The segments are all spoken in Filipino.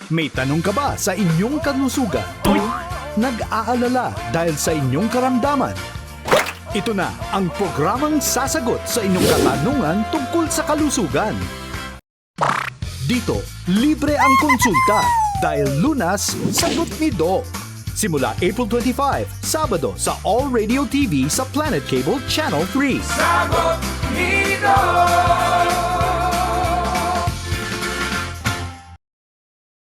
May tanong ka ba sa inyong kalusugan? Nag-aalala dahil sa inyong karamdaman? Ito na ang programang sasagot sa inyong katanungan tungkol sa kalusugan. Dito, libre ang konsulta dahil Lunas, sagot ni Doc. Simula April 25, Sabado sa All Radio TV sa Planet Cable Channel 3. Sagot ni Doc!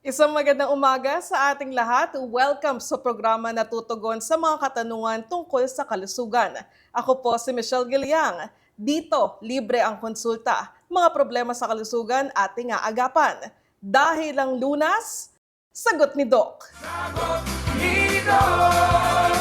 Isang magandang umaga sa ating lahat. Welcome sa programa na tutugon sa mga katanungan tungkol sa kalusugan. Ako po si Michelle Giliang. Dito, libre ang konsulta. Mga problema sa kalusugan ating aagapan. Dahil ang Lunas, sagot ni Doc. Sagot ni Doc!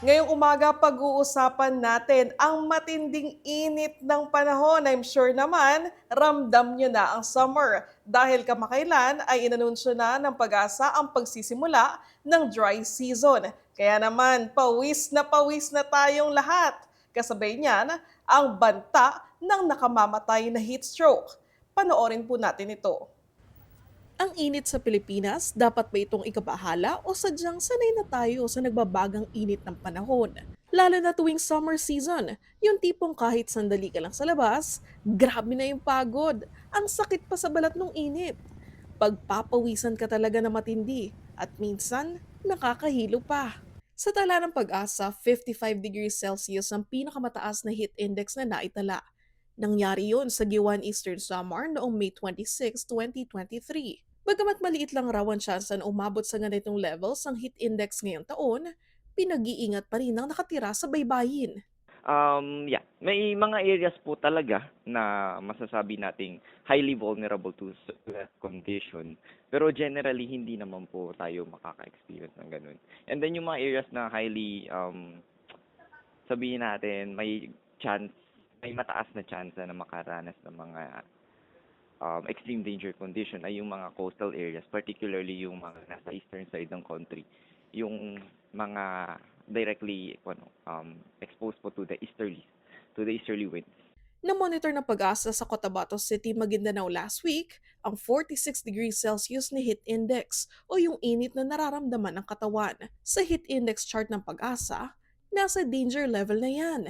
Ngayong umaga, pag-uusapan natin ang matinding init ng panahon. I'm sure naman, ramdam nyo na ang summer. Dahil kamakailan ay inanunsyo na ng Pag-asa ang pagsisimula ng dry season. Kaya naman, pawis na tayong lahat. Kasabay niyan, ang banta ng nakamamatay na heat stroke. Panoorin po natin ito. Ang init sa Pilipinas, dapat ba itong ikabahala o sadyang sanay na tayo sa nagbabagang init ng panahon? Lalo na tuwing summer season, yung tipong kahit sandali ka lang sa labas, grabe na yung pagod. Ang sakit pa sa balat ng init. Pagpapawisan ka talaga na matindi at minsan nakakahilo pa. Sa tala ng Pag-asa, 55 degrees Celsius ang pinakamataas na heat index na naitala. Nangyari yun sa Giwan Eastern Samar noong May 26, 2023. Bagamat maliit lang raw ang tsansa na umabot sa ganitong levels ang heat index ngayong taon, pinag-iingat pa rin ang nakatira sa baybayin. May mga areas po talaga na masasabi nating highly vulnerable to that condition. Pero generally, hindi naman po tayo makaka-experience ng ganun. And then yung mga areas na highly, sabihin natin, may mataas na chance na makaranas ng mga extreme danger condition ay yung mga coastal areas, particularly yung mga nasa eastern side ng country. Yung mga directly exposed po to the easterly winds. Na-monitor ng Pag-asa sa Cotabato City, Maguindanao last week ang 46 degrees Celsius na heat index o yung init na nararamdaman ng katawan. Sa heat index chart ng Pag-asa, nasa danger level na yan.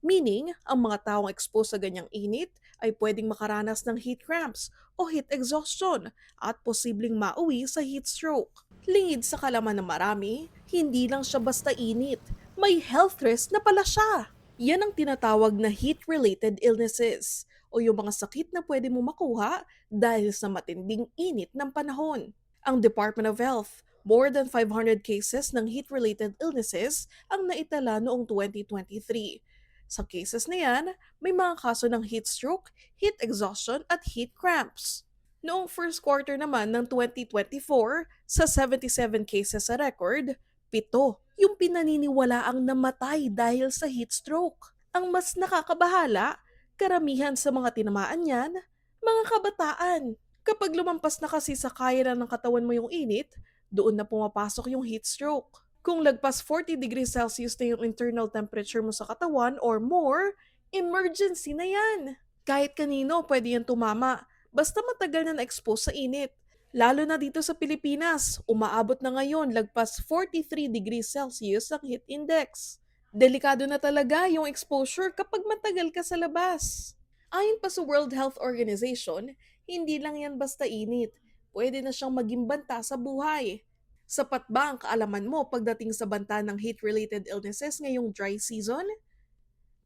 Meaning, ang mga taong exposed sa ganyang init ay pwedeng makaranas ng heat cramps o heat exhaustion at posibleng mauwi sa heat stroke. Lingid sa kalaman ng marami, hindi lang siya basta init, may health risk na pala siya. Yan ang tinatawag na heat-related illnesses o yung mga sakit na pwede mo makuha dahil sa matinding init ng panahon. Ang Department of Health, more than 500 cases ng heat-related illnesses ang naitala noong 2023. Sa cases na yan, may mga kaso ng heat stroke, heat exhaustion at heat cramps. Noong first quarter naman ng 2024, sa 77 cases sa record, 7 yung pinaniniwalaang namatay dahil sa heat stroke. Ang mas nakakabahala, karamihan sa mga tinamaan niyan, mga kabataan. Kapag lumampas na kasi sa kaya na ng katawan mo yung init, doon na pumapasok yung heat stroke. Kung lagpas 40 degrees Celsius na yung internal temperature mo sa katawan or more, emergency na yan. Kahit kanino pwede yan tumama, basta matagal na na-expose sa init. Lalo na dito sa Pilipinas, umaabot na ngayon lagpas 43 degrees Celsius ang heat index. Delikado na talaga yung exposure kapag matagal ka sa labas. Ayon pa sa World Health Organization, hindi lang yan basta init. Pwede na siyang maging banta sa buhay. Sapat ba ang kaalaman mo pagdating sa banta ng heat-related illnesses ngayong dry season?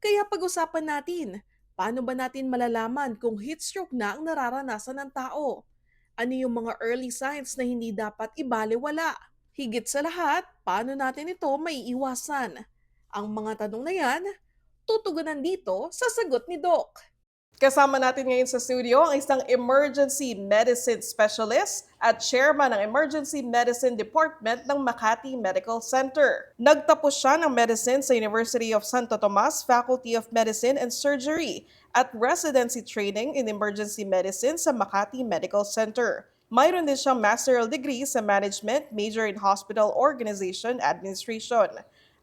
Kaya pag-usapan natin, paano ba natin malalaman kung heat stroke na ang nararanasan ng tao? Ano yung mga early signs na hindi dapat ibalewala? Higit sa lahat, paano natin ito maiiwasan? Ang mga tanong na yan, tutugunan dito sa Sagot ni Doc. Kasama natin ngayon sa studio ang isang emergency medicine specialist at chairman ng Emergency Medicine Department ng Makati Medical Center. Nagtapos siya ng medicine sa University of Santo Tomas Faculty of Medicine and Surgery at residency training in emergency medicine sa Makati Medical Center. Mayroon din siyang master's degree sa management, major in hospital organization administration.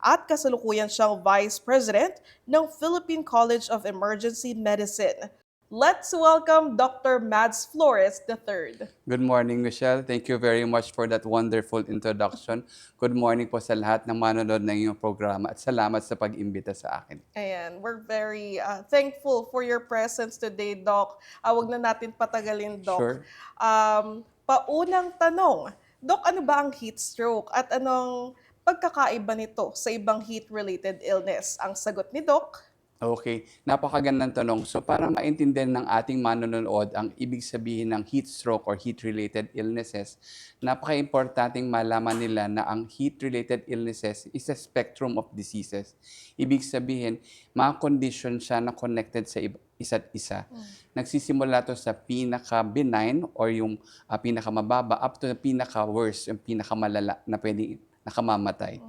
At kasalukuyan siyang Vice President ng Philippine College of Emergency Medicine. Let's welcome Dr. Mads Flores III. Good morning, Michelle. Thank you very much for that wonderful introduction. Good morning po sa lahat ng manonood ng iyong programa at salamat sa pag-imbita sa akin. Ayan, we're very thankful for your presence today, Doc. Wag na natin patagalin, Doc. Sure. Paunang tanong, Doc, ano ba ang heat stroke at anong pagkakaiba nito sa ibang heat-related illness? Ang sagot ni Doc, Okay, napakagandang tanong. So para maintindihan ng ating manonood ang ibig sabihin ng heat stroke or heat-related illnesses, napaka-importanting malaman nila na ang heat-related illnesses is a spectrum of diseases. Ibig sabihin, mga condition siya na connected sa isa't isa. Nagsisimula to sa pinaka-benign or yung pinaka-mababa up to the pinaka-worst, yung pinaka-malala na pwedeng nakamamatay.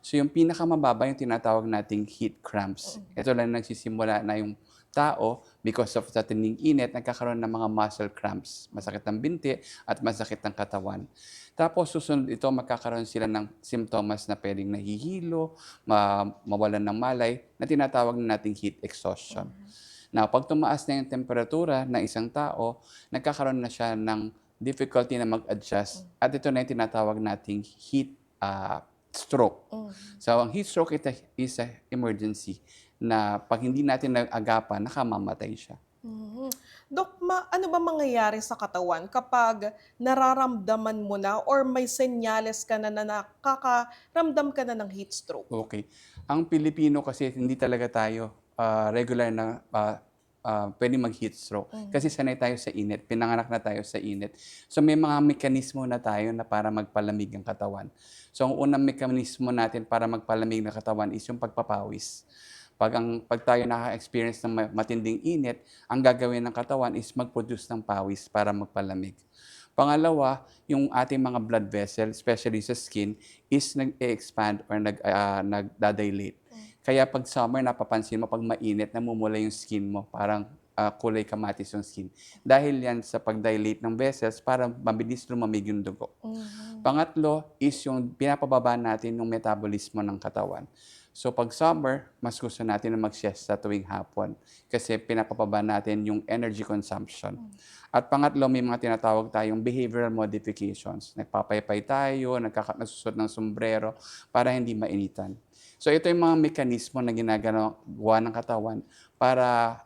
So yung pinakamababa yung tinatawag nating heat cramps. Ito lang nagsisimula na yung tao, because of sa tinding init, nagkakaroon ng mga muscle cramps. Masakit ang binti at masakit ang katawan. Tapos susunod ito, magkakaroon sila ng simptomas na pwedeng nahihilo, mawalan ng malay, na tinatawag na nating heat exhaustion. Now, pag tumaas na yung temperatura ng isang tao, nagkakaroon na siya ng difficulty na mag-adjust. At ito na yung tinatawag nating heat stroke. So, ang heat stroke is a emergency na pag hindi natin nag-agapan, nakamamatay siya. Dok, ano ba mangyayari sa katawan kapag nararamdaman mo na or may senyales ka na nakakaramdam ka na ng heat stroke? Okay. Ang Pilipino kasi hindi talaga tayo regular na pwede mag-heat stroke. Kasi sanay tayo sa init. Pinanganak na tayo sa init. So may mga mekanismo na tayo na para magpalamig ang katawan. So ang unang mekanismo natin para magpalamig ng katawan is yung pagpapawis. Pag tayo naka-experience ng matinding init, ang gagawin ng katawan is mag-produce ng pawis para magpalamig. Pangalawa, yung ating mga blood vessel, especially sa skin, is nag-expand or nagdadilate. Kaya pag summer, napapansin mo, pag mainit, namumula yung skin mo. Parang kulay kamatis yung skin. Dahil yan sa pag-dilate ng vessels, para mabilis lumamig yung dugo. Pangatlo is yung pinapababa natin yung metabolismo ng katawan. So pag summer, mas gusto natin na mag-siesta tuwing hapon kasi pinapababa natin yung energy consumption. At pangatlo, may mga tinatawag tayong behavioral modifications. Nagpapaypay tayo, nagsusot ng sombrero para hindi mainitan. So ito yung mga mekanismo na ginagawa ng katawan para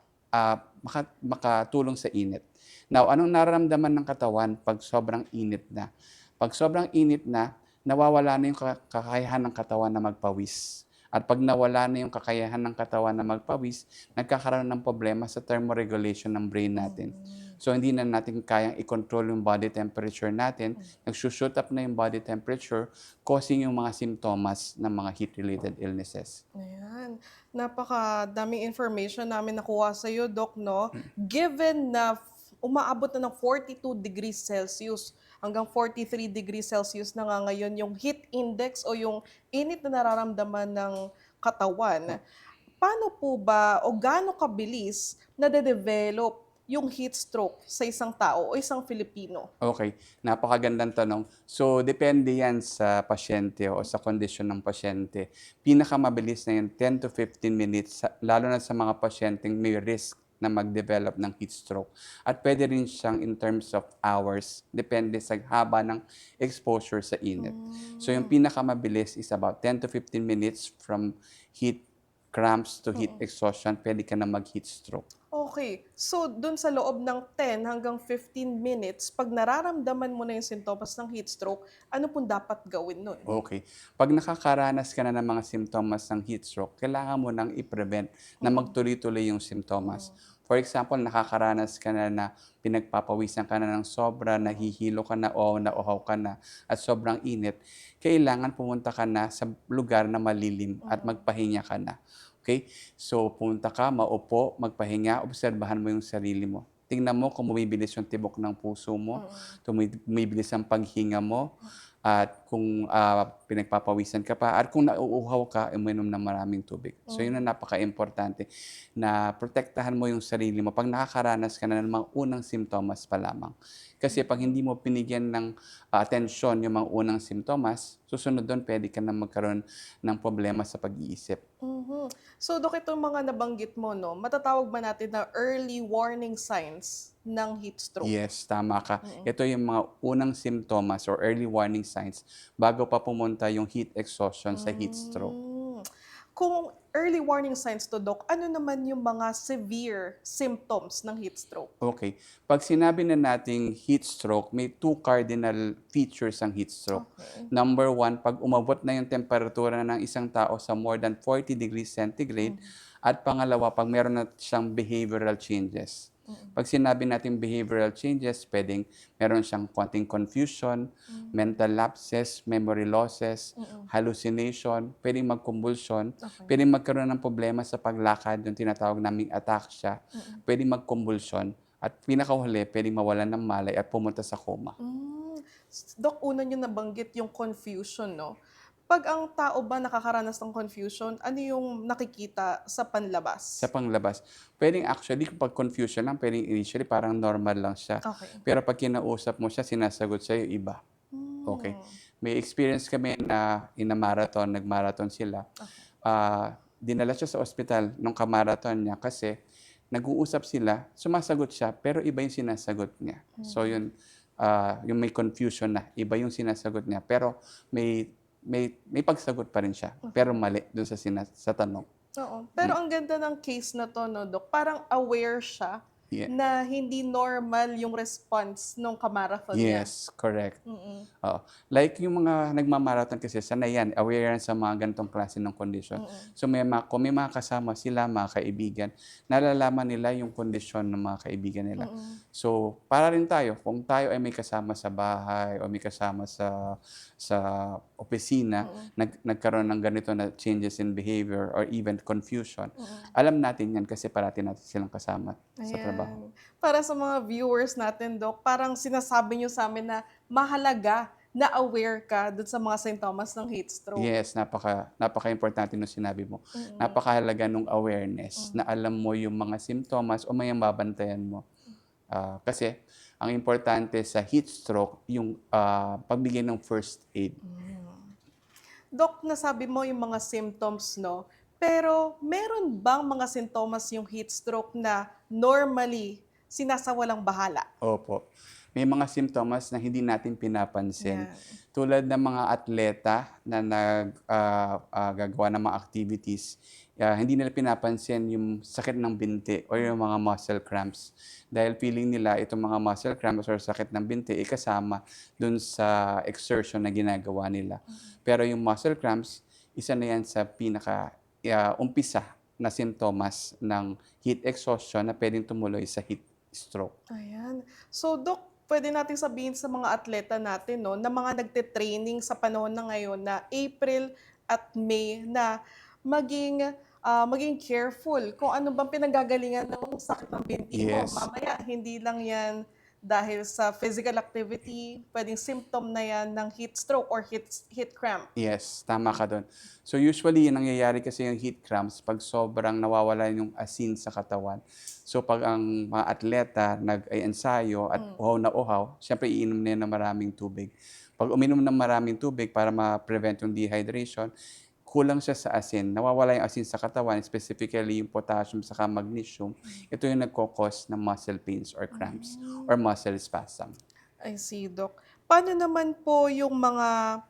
makatulong sa init. Now, anong nararamdaman ng katawan pag sobrang init na? Pag sobrang init na, nawawala na yung kakayahan ng katawan na magpawis. At pag nawala na yung kakayahan ng katawan na magpawis, nagkakaroon ng problema sa thermoregulation ng brain natin. So, hindi na natin kayang i-control yung body temperature natin. Nagsushoot up na yung body temperature, causing yung mga simptomas ng mga heat-related illnesses. Ayan. Napakadaming information namin nakuha sa iyo, Doc, no? Given na umaabot na ng 42 degrees Celsius hanggang 43 degrees Celsius na nga ngayon yung heat index o yung init na nararamdaman ng katawan, paano po ba o gaano kabilis na-develop yung heat stroke sa isang tao o isang Filipino? Okay, napakagandang tanong. So, depende yan sa pasyente o sa kondisyon ng pasyente. Pinakamabilis na yan, 10 to 15 minutes, lalo na sa mga pasyenteng may risk na mag-develop ng heat stroke. At pwede rin siyang in terms of hours, depende sa haba ng exposure sa init. So, yung pinakamabilis is about 10 to 15 minutes from heat cramps to heat exhaustion, pwede ka na mag-heat stroke. Okay. So, dun sa loob ng 10 hanggang 15 minutes, pag nararamdaman mo na yung sintomas ng heat stroke, ano pong dapat gawin nun? Okay. Pag nakakaranas ka na ng mga simptomas ng heat stroke, kailangan mo nang i-prevent na magtuloy-tuloy yung simptomas. For example, nakakaranas ka na pinagpapawisan ka na ng sobra, nahihilo ka na o nauhaw ka na at sobrang init, kailangan pumunta ka na sa lugar na malilim at magpahinga ka na. Okay? So, pumunta ka, maupo, magpahinga, obserbahan mo yung sarili mo. Tingnan mo kung bumibilis yung tibok ng puso mo, bumibilis ang paghinga mo, at kung pinagpapawisan ka pa, at kung nauuhaw ka, uminom ng maraming tubig. So yun ang napaka-importante, na protektahan mo yung sarili mo pag nakakaranas ka na ng mga unang simptomas pa lamang. Kasi pag hindi mo pinigyan ng atensyon yung mga unang simptomas, susunod doon pwede ka na magkaroon ng problema sa pag-iisip. Mhm. So, Dok, itong mga nabanggit mo, no, matatawag ba natin na early warning signs ng heat stroke? Yes, tama ka. Ito yung mga unang simptomas or early warning signs bago pa pumunta yung heat exhaustion sa heat stroke. Mm. Kung early warning signs to, Dok, ano naman yung mga severe symptoms ng heat stroke? Okay. Pag sinabi na nating heat stroke, may two cardinal features ang heat stroke. Okay. Number one, pag umabot na yung temperatura ng isang tao sa more than 40 degrees centigrade. At pangalawa, pag meron na siyang behavioral changes. Pag sinabi natin behavioral changes, pwedeng meron siyang konting confusion, mental lapses, memory losses, hallucination, pwedeng magkumbulsyon, Okay. pwedeng magkaroon ng problema sa paglakad, yung tinatawag naming ataxia, pwedeng magkumbulsyon, at pinakahuli, pwedeng mawalan ng malay at pumunta sa coma. Dok, una nyo nabanggit yung confusion, no? Pag ang tao ba nakakaranas ng confusion, ano yung nakikita sa panlabas? Sa panglabas, pwedeng actually, kapag confusion lang, pwedeng initially parang normal lang siya. Okay. Pero pag kinausap mo siya, sinasagot sa'yo iba. Okay. May experience kami na in a nag-marathon sila. Dinala siya sa ospital nung kamarathon niya kasi nag-uusap sila, sumasagot siya, pero iba yung sinasagot niya. So yun, yung may confusion na, iba yung sinasagot niya, pero may pagsagot pa rin siya, pero mali dun sa tanong. Oo. Pero ang ganda ng case na to, no, Dok, parang aware siya Yeah. na hindi normal yung response nung kamarathon niya. Yes, correct. Oo. Like yung mga nagmamarathon kasi, sanay yan, aware yan sa mga ganitong klase ng condition. So kung may mga kasama sila, mga kaibigan, nalalaman nila yung kondisyon ng mga kaibigan nila. So para rin tayo, kung tayo ay may kasama sa bahay o may kasama sa opisina, nagkaroon ng ganito na changes in behavior or even confusion, alam natin yan kasi parati natin silang kasama sa trabaho. Para sa mga viewers natin, Dok, parang sinasabi nyo sa amin na mahalaga na aware ka dun sa mga sintomas ng heat stroke. Yes, napaka-importante nung sinabi mo. Napakahalaga nung awareness na alam mo yung mga simptomas o may babantayan mo. Kasi ang importante sa heat stroke, yung pagbigay ng first aid. Dok, nasabi mo yung mga symptoms, no? Pero meron bang mga sintomas yung heat stroke na normally sinasawalang bahala? Opo. May mga simptomas na hindi natin pinapansin. Yan. Tulad ng mga atleta na gagawa ng mga activities, hindi nila pinapansin yung sakit ng binti o yung mga muscle cramps. Dahil feeling nila itong mga muscle cramps or sakit ng binti ay kasama dun sa exertion na ginagawa nila. Pero yung muscle cramps, isa na yan sa umpisa na sintomas ng heat exhaustion na pwedeng tumuloy sa heat stroke. Ayan. So, Dok, pwede natin sabihin sa mga atleta natin, no, na mga nagte-training sa panahon na ngayon na April at May na maging careful kung ano bang pinanggagalingan ng sakit ng binti mo. Yes. Mamaya, hindi lang yan dahil sa physical activity, pwedeng symptom na yan ng heat stroke or heat cramp. Yes, tama ka doon. So usually, yung nangyayari kasi yung heat cramps pag sobrang nawawala yung asin sa katawan. So pag ang mga atleta nag-ensayo at uhaw na uhaw, syempre iinom na yan ng maraming tubig. Pag uminom ng maraming tubig para ma-prevent yung dehydration, kulang siya sa asin. Nawawala yung asin sa katawan, specifically yung potassium saka magnesium. Ito yung nagkukos ng muscle pains or cramps or muscle spasm. I see, Doc. Paano naman po yung mga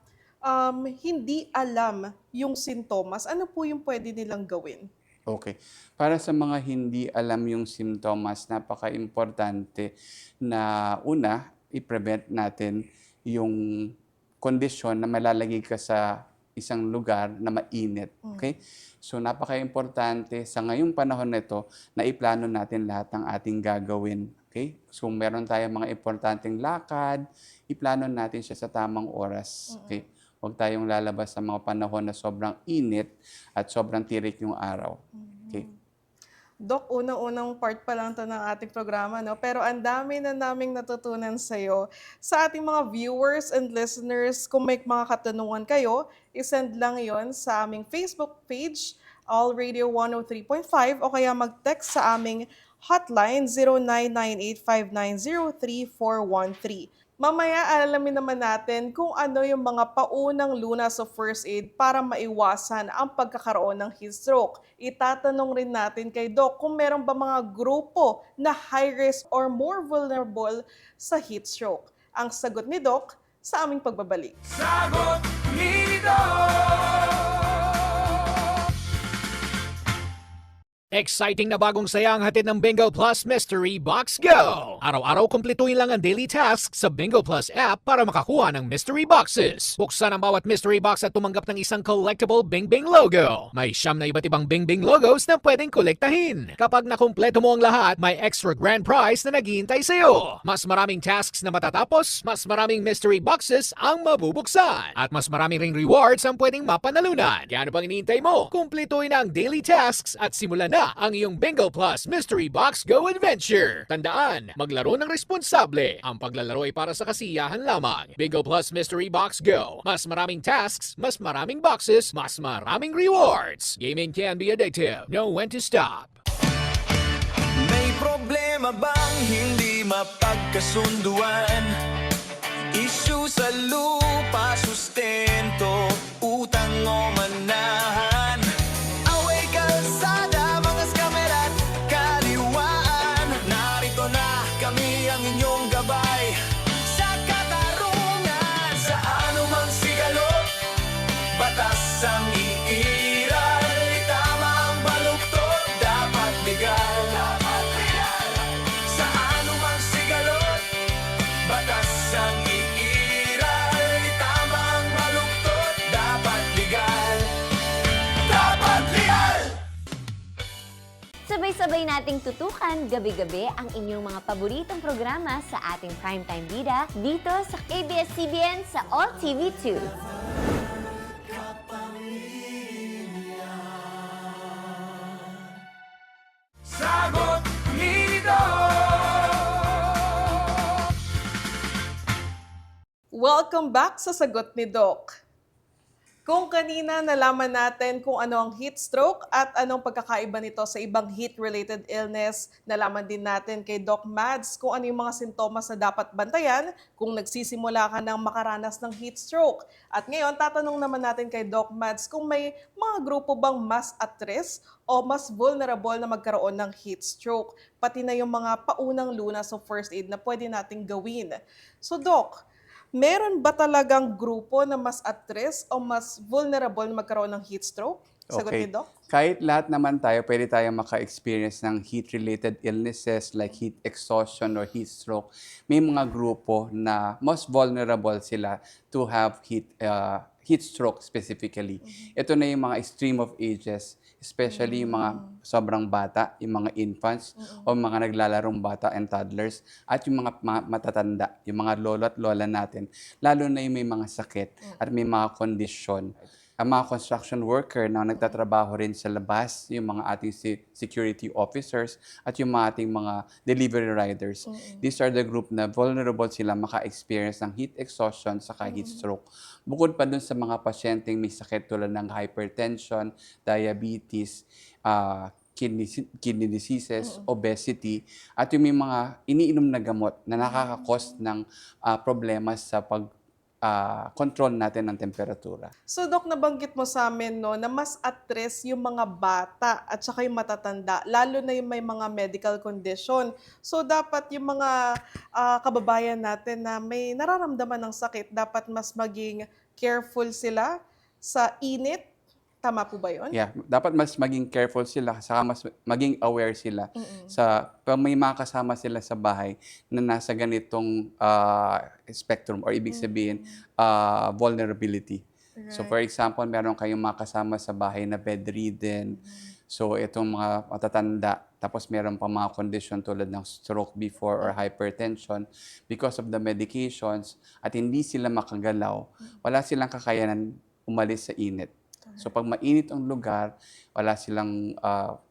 hindi alam yung sintomas? Ano po yung pwede nilang gawin? Okay. Para sa mga hindi alam yung simptomas, napaka-importante na una, i-prevent natin yung kondisyon na malalagay ka sa isang lugar na mainit. Okay? So napaka-importante sa ngayong panahon na ito na iplano natin lahat ng ating gagawin. Okay? So kung meron tayong mga importanteng lakad, iplano natin siya sa tamang oras. Okay? Huwag tayong lalabas sa mga panahon na sobrang init at sobrang tirik yung araw. Okay? Dok, unang-unang part pa lang 'to ng ating programa 'no, pero ang dami na naming natutunan sa'yo. Sa ating mga viewers and listeners, kung may mga katanungan kayo, i-send lang yon sa aming Facebook page, All Radio 103.5 o kaya mag-text sa aming hotline 0998590341. Mamaya alamin naman natin kung ano yung mga paunang lunas o first aid para maiwasan ang pagkakaroon ng heat stroke. Itatanong rin natin kay Doc kung meron ba mga grupo na high risk or more vulnerable sa heat stroke. Ang sagot ni Doc sa aming pagbabalik. Exciting na bagong saya ang hatid ng Bingo Plus Mystery Box Go! Araw-araw kumpletuhin lang ang daily tasks sa Bingo Plus app para makakuha ng mystery boxes. Buksan ang bawat mystery box at tumanggap ng isang collectible Bing Bing logo. May 9 na iba't ibang Bing Bing logos na pwedeng kolektahin. Kapag nakumpleto mo ang lahat, may extra grand prize na naghihintay sa'yo. Mas maraming tasks na matatapos, mas maraming mystery boxes ang mabubuksan. At mas maraming ring rewards ang pwedeng mapanalunan. Kaya ano pang iniintay mo? Kumpletuhin ang daily tasks at simulan na ang iyong Bingo Plus Mystery Box Go Adventure. Tandaan, maglaro ng responsable. Ang paglalaro ay para sa kasiyahan lamang. Bingo Plus Mystery Box Go. Mas maraming tasks, mas maraming boxes, mas maraming rewards. Gaming can be addictive. Know when to stop. May problema bang hindi mapagkasunduan? Issue sa lupa, sustento, utang o manahan. Away kalsada, mga scammer at kaliwaan. Narito na kami ang inyong gabay sa katarungan. Sa anumang sigalot, batas ang iiral. Itama ang baluktot, dapat legal. Sa anumang sigalot, batas ang iiral. Itama ang baluktot, dapat legal. Dapat legal! Sabay-sabay nating tutukan gabi-gabi ang inyong mga paboritong programa sa ating primetime bida dito sa ABS-CBN sa All TV 2. Sagot ni Welcome back sa Sagot ni Doc. Kung kanina nalaman natin kung ano ang heat stroke at anong pagkakaiba nito sa ibang heat-related illness, nalaman din natin kay Doc Mads kung ano yung mga sintomas na dapat bantayan kung nagsisimula ka ng makaranas ng heat stroke. At ngayon, tatanong naman natin kay Doc Mads kung may mga grupo bang mas at risk o mas vulnerable na magkaroon ng heat stroke, pati na yung mga paunang lunas o first aid na pwede nating gawin. So Doc, meron ba talagang grupo na mas at risk o mas vulnerable na magkaroon ng heat stroke? Sagot ni Doc? Kahit lahat naman tayo, pwede tayo maka-experience ng heat-related illnesses like heat exhaustion or heat stroke. May mga grupo na most vulnerable sila to have heat stroke specifically. Ito na yung mga extreme of ages, especially yung mga sobrang bata, yung mga infants, o mga naglalarong bata and toddlers, at yung mga matatanda, yung mga lolo at lola natin, lalo na yung may mga sakit at may mga kondisyon. Ang mga construction worker na nagtatrabaho rin sa labas, yung mga ating security officers, at yung mga ating mga delivery riders. These are the group na vulnerable sila maka-experience ng heat exhaustion saka heat stroke. Bukod pa dun sa mga pasyenteng may sakit tulad ng hypertension, diabetes, kidney diseases, obesity, at yung may mga iniinom na gamot na nakaka-cause ng problema sa control natin ng temperatura. So Doc, nabanggit mo sa amin no, na mas at risk yung mga bata at saka yung matatanda, lalo na yung may mga medical condition. So dapat yung mga kababayan natin na may nararamdaman ng sakit, dapat mas maging careful sila sa init. Tama po ba yun? Yeah, dapat mas maging careful sila, saka mas maging aware sila sa pag may mga kasama sila sa bahay na nasa ganitong spectrum or ibig sabihin vulnerability. So for example, meron kayong mga kasama sa bahay na bedridden. So itong mga matatanda, tapos meron pa mga condition tulad ng stroke before or hypertension because of the medications at hindi sila makagalaw, wala silang kakayanan umalis sa init. So pag mainit ang lugar, wala silang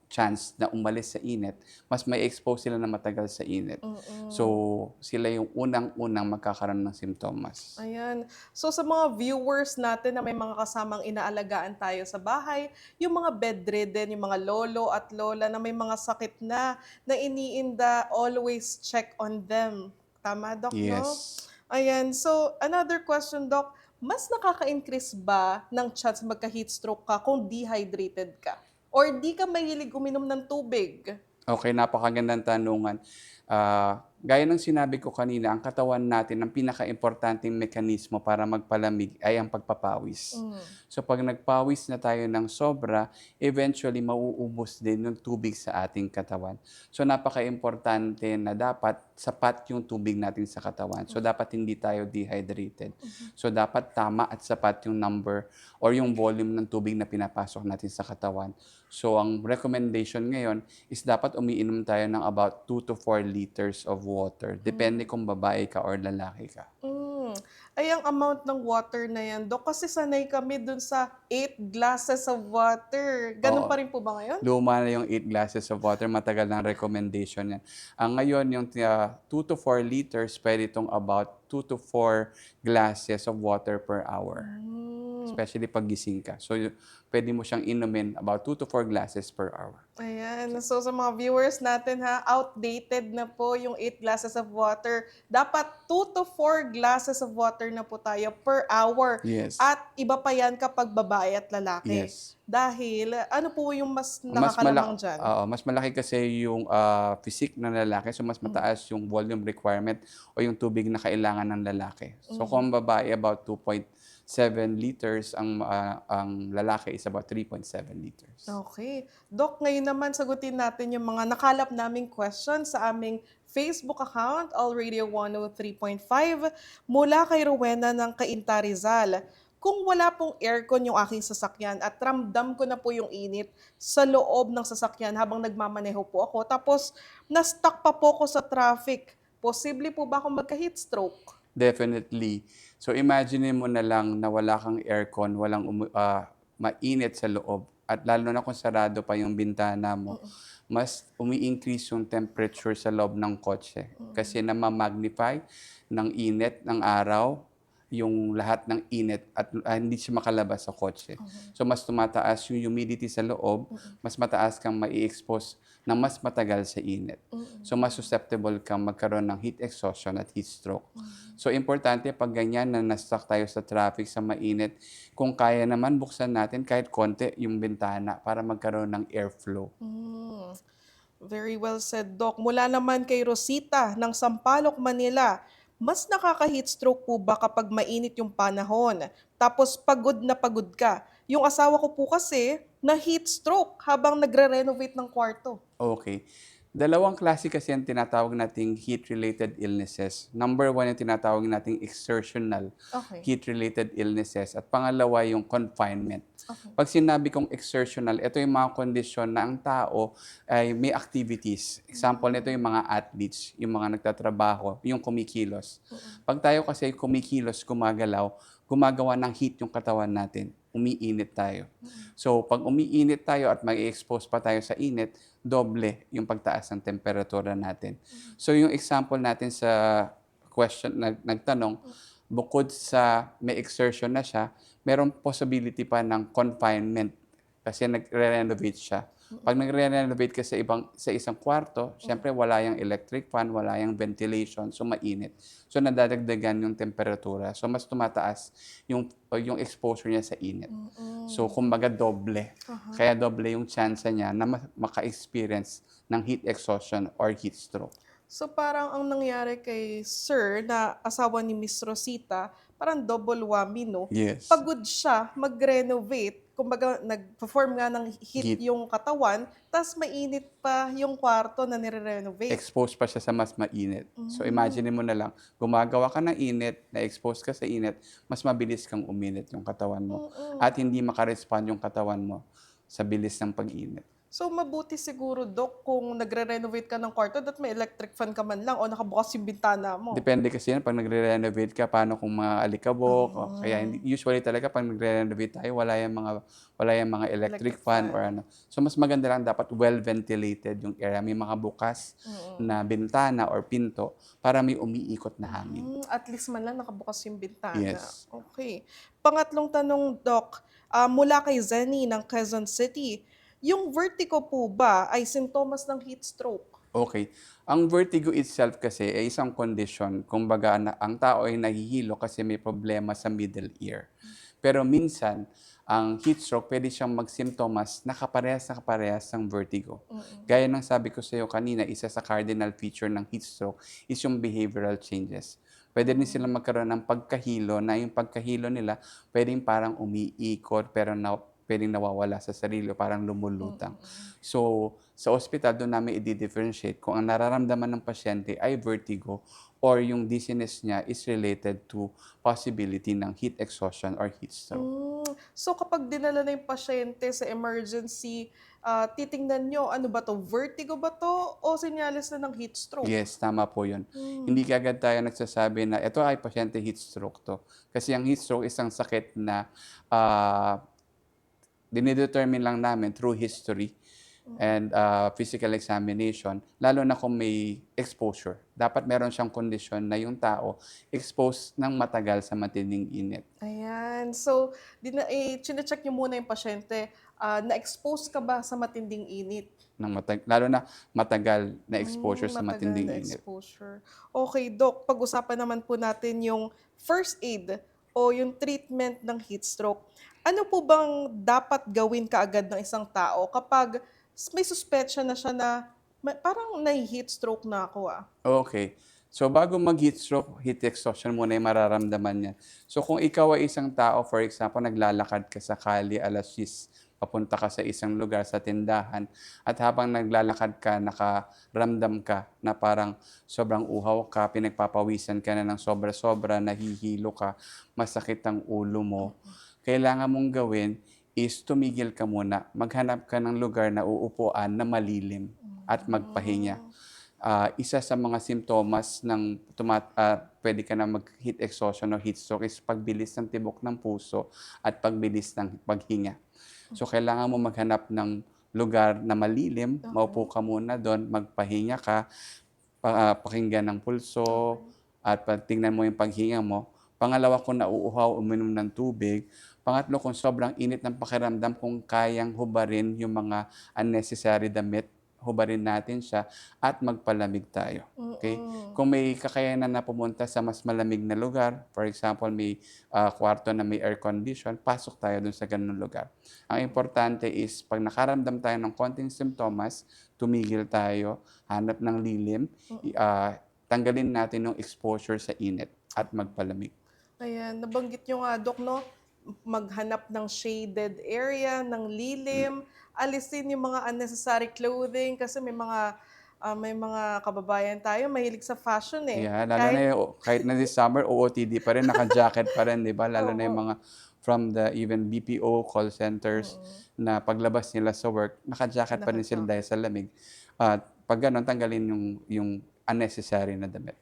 chance na umalis sa init, mas may expose sila na matagal sa init. So, sila yung unang-unang magkakaroon ng simptomas. Ayan. So sa mga viewers natin na may mga kasamang inaalagaan tayo sa bahay, yung mga bedridden, yung mga lolo at lola na may mga sakit na iniinda, always check on them. Tama, Doc, no? Yes. Ayan. So, another question, Doc. Mas nakaka-increase ba ng chance magka-heat stroke ka kung dehydrated ka? Or di ka mahilig uminom ng tubig? Okay, napakagandang tanungan. Gaya ng sinabi ko kanina, ang katawan natin, ang pinaka-importanting mekanismo para magpalamig ay ang pagpapawis. So pag nagpawis na tayo ng sobra, eventually mauubos din yung tubig sa ating katawan. So napaka-importante na dapat sapat yung tubig natin sa katawan. So dapat hindi tayo dehydrated. So dapat tama at sapat yung number or yung volume ng tubig na pinapasok natin sa katawan. So ang recommendation ngayon is dapat umiinom tayo ng about 2 to 4 liters of water. Depende kung babae ka or lalaki ka. Ay, ang amount ng water na yan, Dok, kasi sanay kami dun sa 8 glasses of water. Ganun Oo. pa rin po ba ngayon? Luma na yung 8 glasses of water, matagal ng recommendation yan. Ngayon, yung 2 to 4 liters, pwede itong about 2 to 4 glasses of water per hour. Especially pag gising ka. So, pwede mo siyang inumin about 2 to 4 glasses per hour. Ayan. So, sa mga viewers natin, outdated na po yung 8 glasses of water. Dapat 2 to 4 glasses of water na po tayo per hour. Yes. At iba pa yan kapag babae at lalaki. Yes. Dahil, ano po yung mas nakakalamang dyan? Mas malaki kasi yung physique ng lalaki. So, mas mataas yung volume requirement o yung tubig na kailangan ng lalaki. So, kung babae, about 2.7 liters, ang lalaki is about 3.7 liters. Okay. Doc, ngayon naman sagutin natin yung mga nakalap naming questions sa aming Facebook account, All Radio 103.5, mula kay Rowena ng Cainta Rizal. Kung wala pong aircon yung aking sasakyan at ramdam ko na po yung init sa loob ng sasakyan habang nagmamaneho po ako, tapos na-stuck pa po ako sa traffic, posible po ba akong magka-heat stroke? Definitely. So imagine mo na lang na wala kang aircon, walang mainit sa loob, at lalo na kung sarado pa yung bintana mo, mas umi-increase yung temperature sa loob ng kotse. Kasi namamagnify ng init ng araw, yung lahat ng init at hindi siya makalabas sa kotse. So mas tumataas yung humidity sa loob, mas mataas kang mai-expose na mas matagal sa init. So mas susceptible kang magkaroon ng heat exhaustion at heat stroke. So importante pag ganyan na na-stuck tayo sa traffic sa mainit, kung kaya naman buksan natin kahit konti yung bintana para magkaroon ng airflow. Very well said, Doc. Mula naman kay Rosita ng Sampaloc, Manila, mas nakaka-heat stroke po ba kapag mainit yung panahon? Tapos pagod na pagod ka. Yung asawa ko po kasi na heat stroke habang nagre-renovate ng kwarto. Okay. Dalawang klase kasi ang tinatawag nating heat-related illnesses. Number 1 yung tinatawag nating exertional Okay. heat-related illnesses. At pangalawa yung confinement. Okay. Pag sinabi kong exertional, ito yung mga kondisyon na ang tao ay may activities. Example nito yung mga athletes, yung mga nagtatrabaho, yung kumikilos. Pag tayo kasi kumikilos, gumagawa ng heat yung katawan natin. Umiinit tayo. So, pag umiinit tayo at mag-expose pa tayo sa init, doble yung pagtaas ng temperatura natin. So, yung example natin sa question, nagtanong, bukod sa may exertion na siya, merong possibility pa ng confinement kasi nagre-renovate siya. Pag nagre-renovate ka sa isang kwarto, syempre wala yung electric fan, wala yung ventilation, so mainit. So nadadagdagan yung temperatura. So mas tumataas yung exposure niya sa init. So kumbaga doble. Kaya doble yung chance niya na maka-experience ng heat exhaustion or heat stroke. So parang ang nangyari kay Sir na asawa ni Miss Rosita, parang double whammy, no? Yes. Pagod siya mag-renovate, kumbaga nag-perform nga ng heat yung katawan, tas mainit pa yung kwarto na nire-renovate. Exposed pa siya sa mas mainit. So imagine mo na lang, gumagawa ka ng init, na-expose ka sa init, mas mabilis kang uminit yung katawan mo. At hindi makarespond yung katawan mo sa bilis ng pag-init. So, mabuti siguro, Dok, kung nagre-renovate ka ng kwarto at may electric fan ka man lang o nakabukas yung bintana mo. Depende kasi yan pag nagre-renovate ka, paano kung mga alikabok, o kaya Ah. usually talaga pag nagre-renovate tayo, wala yung mga electric Electric fan fan. or ano. So mas maganda lang dapat well ventilated yung area, may mga bukas na bintana or pinto para may umiikot na hangin. At least man lang nakabukas yung bintana. Yes. Okay. Pangatlong tanong, Doc, mula kay Zenny ng Quezon City, yung vertigo po ba ay sintomas ng heat stroke? Okay. Ang vertigo itself kasi ay isang condition, kumbaga ang tao ay nahihilo kasi may problema sa middle ear. Pero minsan, ang heat stroke pwede siyang magsimptomas na kaparehas ng vertigo. Gaya ng sabi ko sa iyo kanina, isa sa cardinal feature ng heat stroke is yung behavioral changes. Pwede din sila magkaroon ng pagkahilo na yung pagkahilo nila pwedeng parang umiikot pero pwedeng nawawala sa sarili, parang lumulutang. So, sa ospital, doon namin i-differentiate kung ang nararamdaman ng pasyente ay vertigo or yung dizziness niya is related to possibility ng heat exhaustion or heat stroke. So, kapag dinala na yung pasyente sa emergency, titingnan nyo, ano ba to? Vertigo ba to? O senyales na ng heat stroke? Yes, tama po yun. Hindi kaagad tayo nagsasabi na ito ay pasyente heat stroke to. Kasi ang heat stroke isang sakit na dinidetermine lang namin through history and physical examination, lalo na kung may exposure. Dapat meron siyang kondisyon na yung tao exposed ng matagal sa matinding init. Ayan. So, chine-check nyo muna yung pasyente, na-expose ka ba sa matinding init? Lalo na matagal na exposure sa Matagal matinding na init. exposure. Okay, Doc, pag-usapan naman po natin yung first aid o yung treatment ng heat stroke. Ano po bang dapat gawin kaagad ng isang tao kapag may suspetsya na siya na parang na-heat stroke na ako Okay. So bago mag-heat stroke, heat exhaustion muna yung mararamdaman niya. So kung ikaw ay isang tao, for example, naglalakad ka sa kali alas 6, papunta ka sa isang lugar sa tindahan, at habang naglalakad ka, nakaramdam ka na parang sobrang uhaw ka, pinagpapawisan ka na ng sobra-sobra, nahihilo ka, masakit ang ulo mo, kailangan mong gawin is tumigil ka muna. Maghanap ka ng lugar na uupuan na malilim at magpahinga. Isa sa mga simptomas ng pwede ka na mag-heat exhaustion o heat stroke is pagbilis ng tibok ng puso at pagbilis ng paghinga. So, kailangan mo maghanap ng lugar na malilim, maupo ka muna doon, magpahinga ka, pakinggan ng pulso, at tingnan mo yung paghinga mo. Pangalawa, kung nauuhaw, uminom ng tubig. Pangatlo, kung sobrang init ng pakiramdam, kung kayang hubarin yung mga unnecessary damit, hubarin natin siya at magpalamig tayo. Okay? Kung may kakayanan na pumunta sa mas malamig na lugar, for example, may kwarto na may air condition, pasok tayo dun sa ganung lugar. Ang importante is, pag nakaramdam tayo ng konting simptomas, tumigil tayo, hanap ng lilim, tanggalin natin yung exposure sa init at magpalamig. Ayan, nabanggit nyo nga, Dok, no? Maghanap ng shaded area, ng lilim, alisin yung mga unnecessary clothing kasi may mga kababayan tayo mahilig sa fashion eh. Yeah, lalo na kahit na this summer, OOTD pa rin, naka-jacket pa rin, di ba? Lalo na yung mga from the even BPO call centers na paglabas nila sa work, naka-jacket pa rin sila dahil sa lamig. At pag ganun, tanggalin yung unnecessary na damit.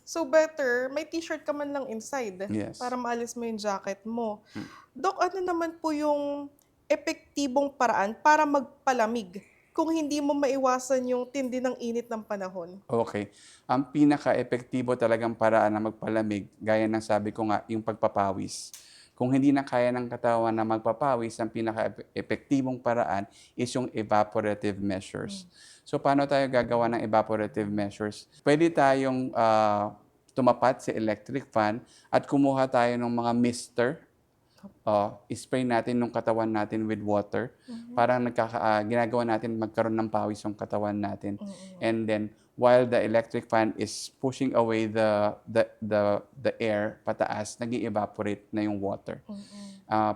So better, may t-shirt ka man lang inside Yes. para maalis mo yung jacket mo. Dok, ano naman po yung epektibong paraan para magpalamig kung hindi mo maiwasan yung tindi ng init ng panahon? Okay. Ang pinaka-epektibo talagang paraan na magpalamig, gaya ng sabi ko nga, yung pagpapawis. Kung hindi na kaya ng katawan na magpapawis, ang pinaka-epektibong paraan is yung evaporative measures. So, paano tayo gagawa ng evaporative measures? Pwede tayong tumapat sa electric fan at kumuha tayo ng mga mister. Spray natin yung katawan natin with water. Parang ginagawa natin magkaroon ng pawis yung katawan natin. And then, while the electric fan is pushing away the air pataas, nag-evaporate na yung water.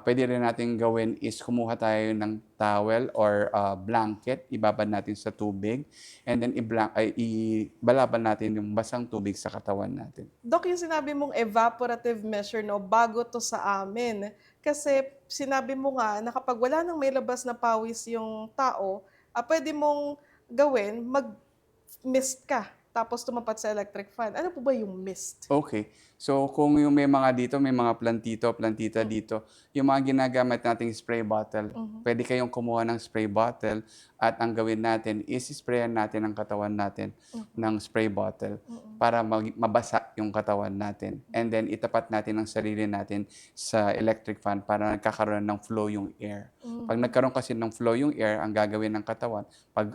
Pwede rin natin gawin is kumuha tayo ng towel or blanket, ibabad natin sa tubig, and then ibalaban natin yung basang tubig sa katawan natin. Dok, yung sinabi mong evaporative measure, no, bago to sa amin. Kasi sinabi mo nga na kapag wala nang may labas na pawis yung tao, pwede mong gawin, mag-mist ka, tapos tumapat sa electric fan. Ano po ba yung mist? Okay. So, kung yung may mga dito, may mga plantita dito, yung mga ginagamit nating spray bottle, pwede kayong kumuha ng spray bottle at ang gawin natin is sprayan natin ang katawan natin ng spray bottle para mabasa yung katawan natin. And then, itapat natin ang sarili natin sa electric fan para nagkakaroon ng flow yung air. Pag nagkaroon kasi ng flow yung air, ang gagawin ng katawan, pag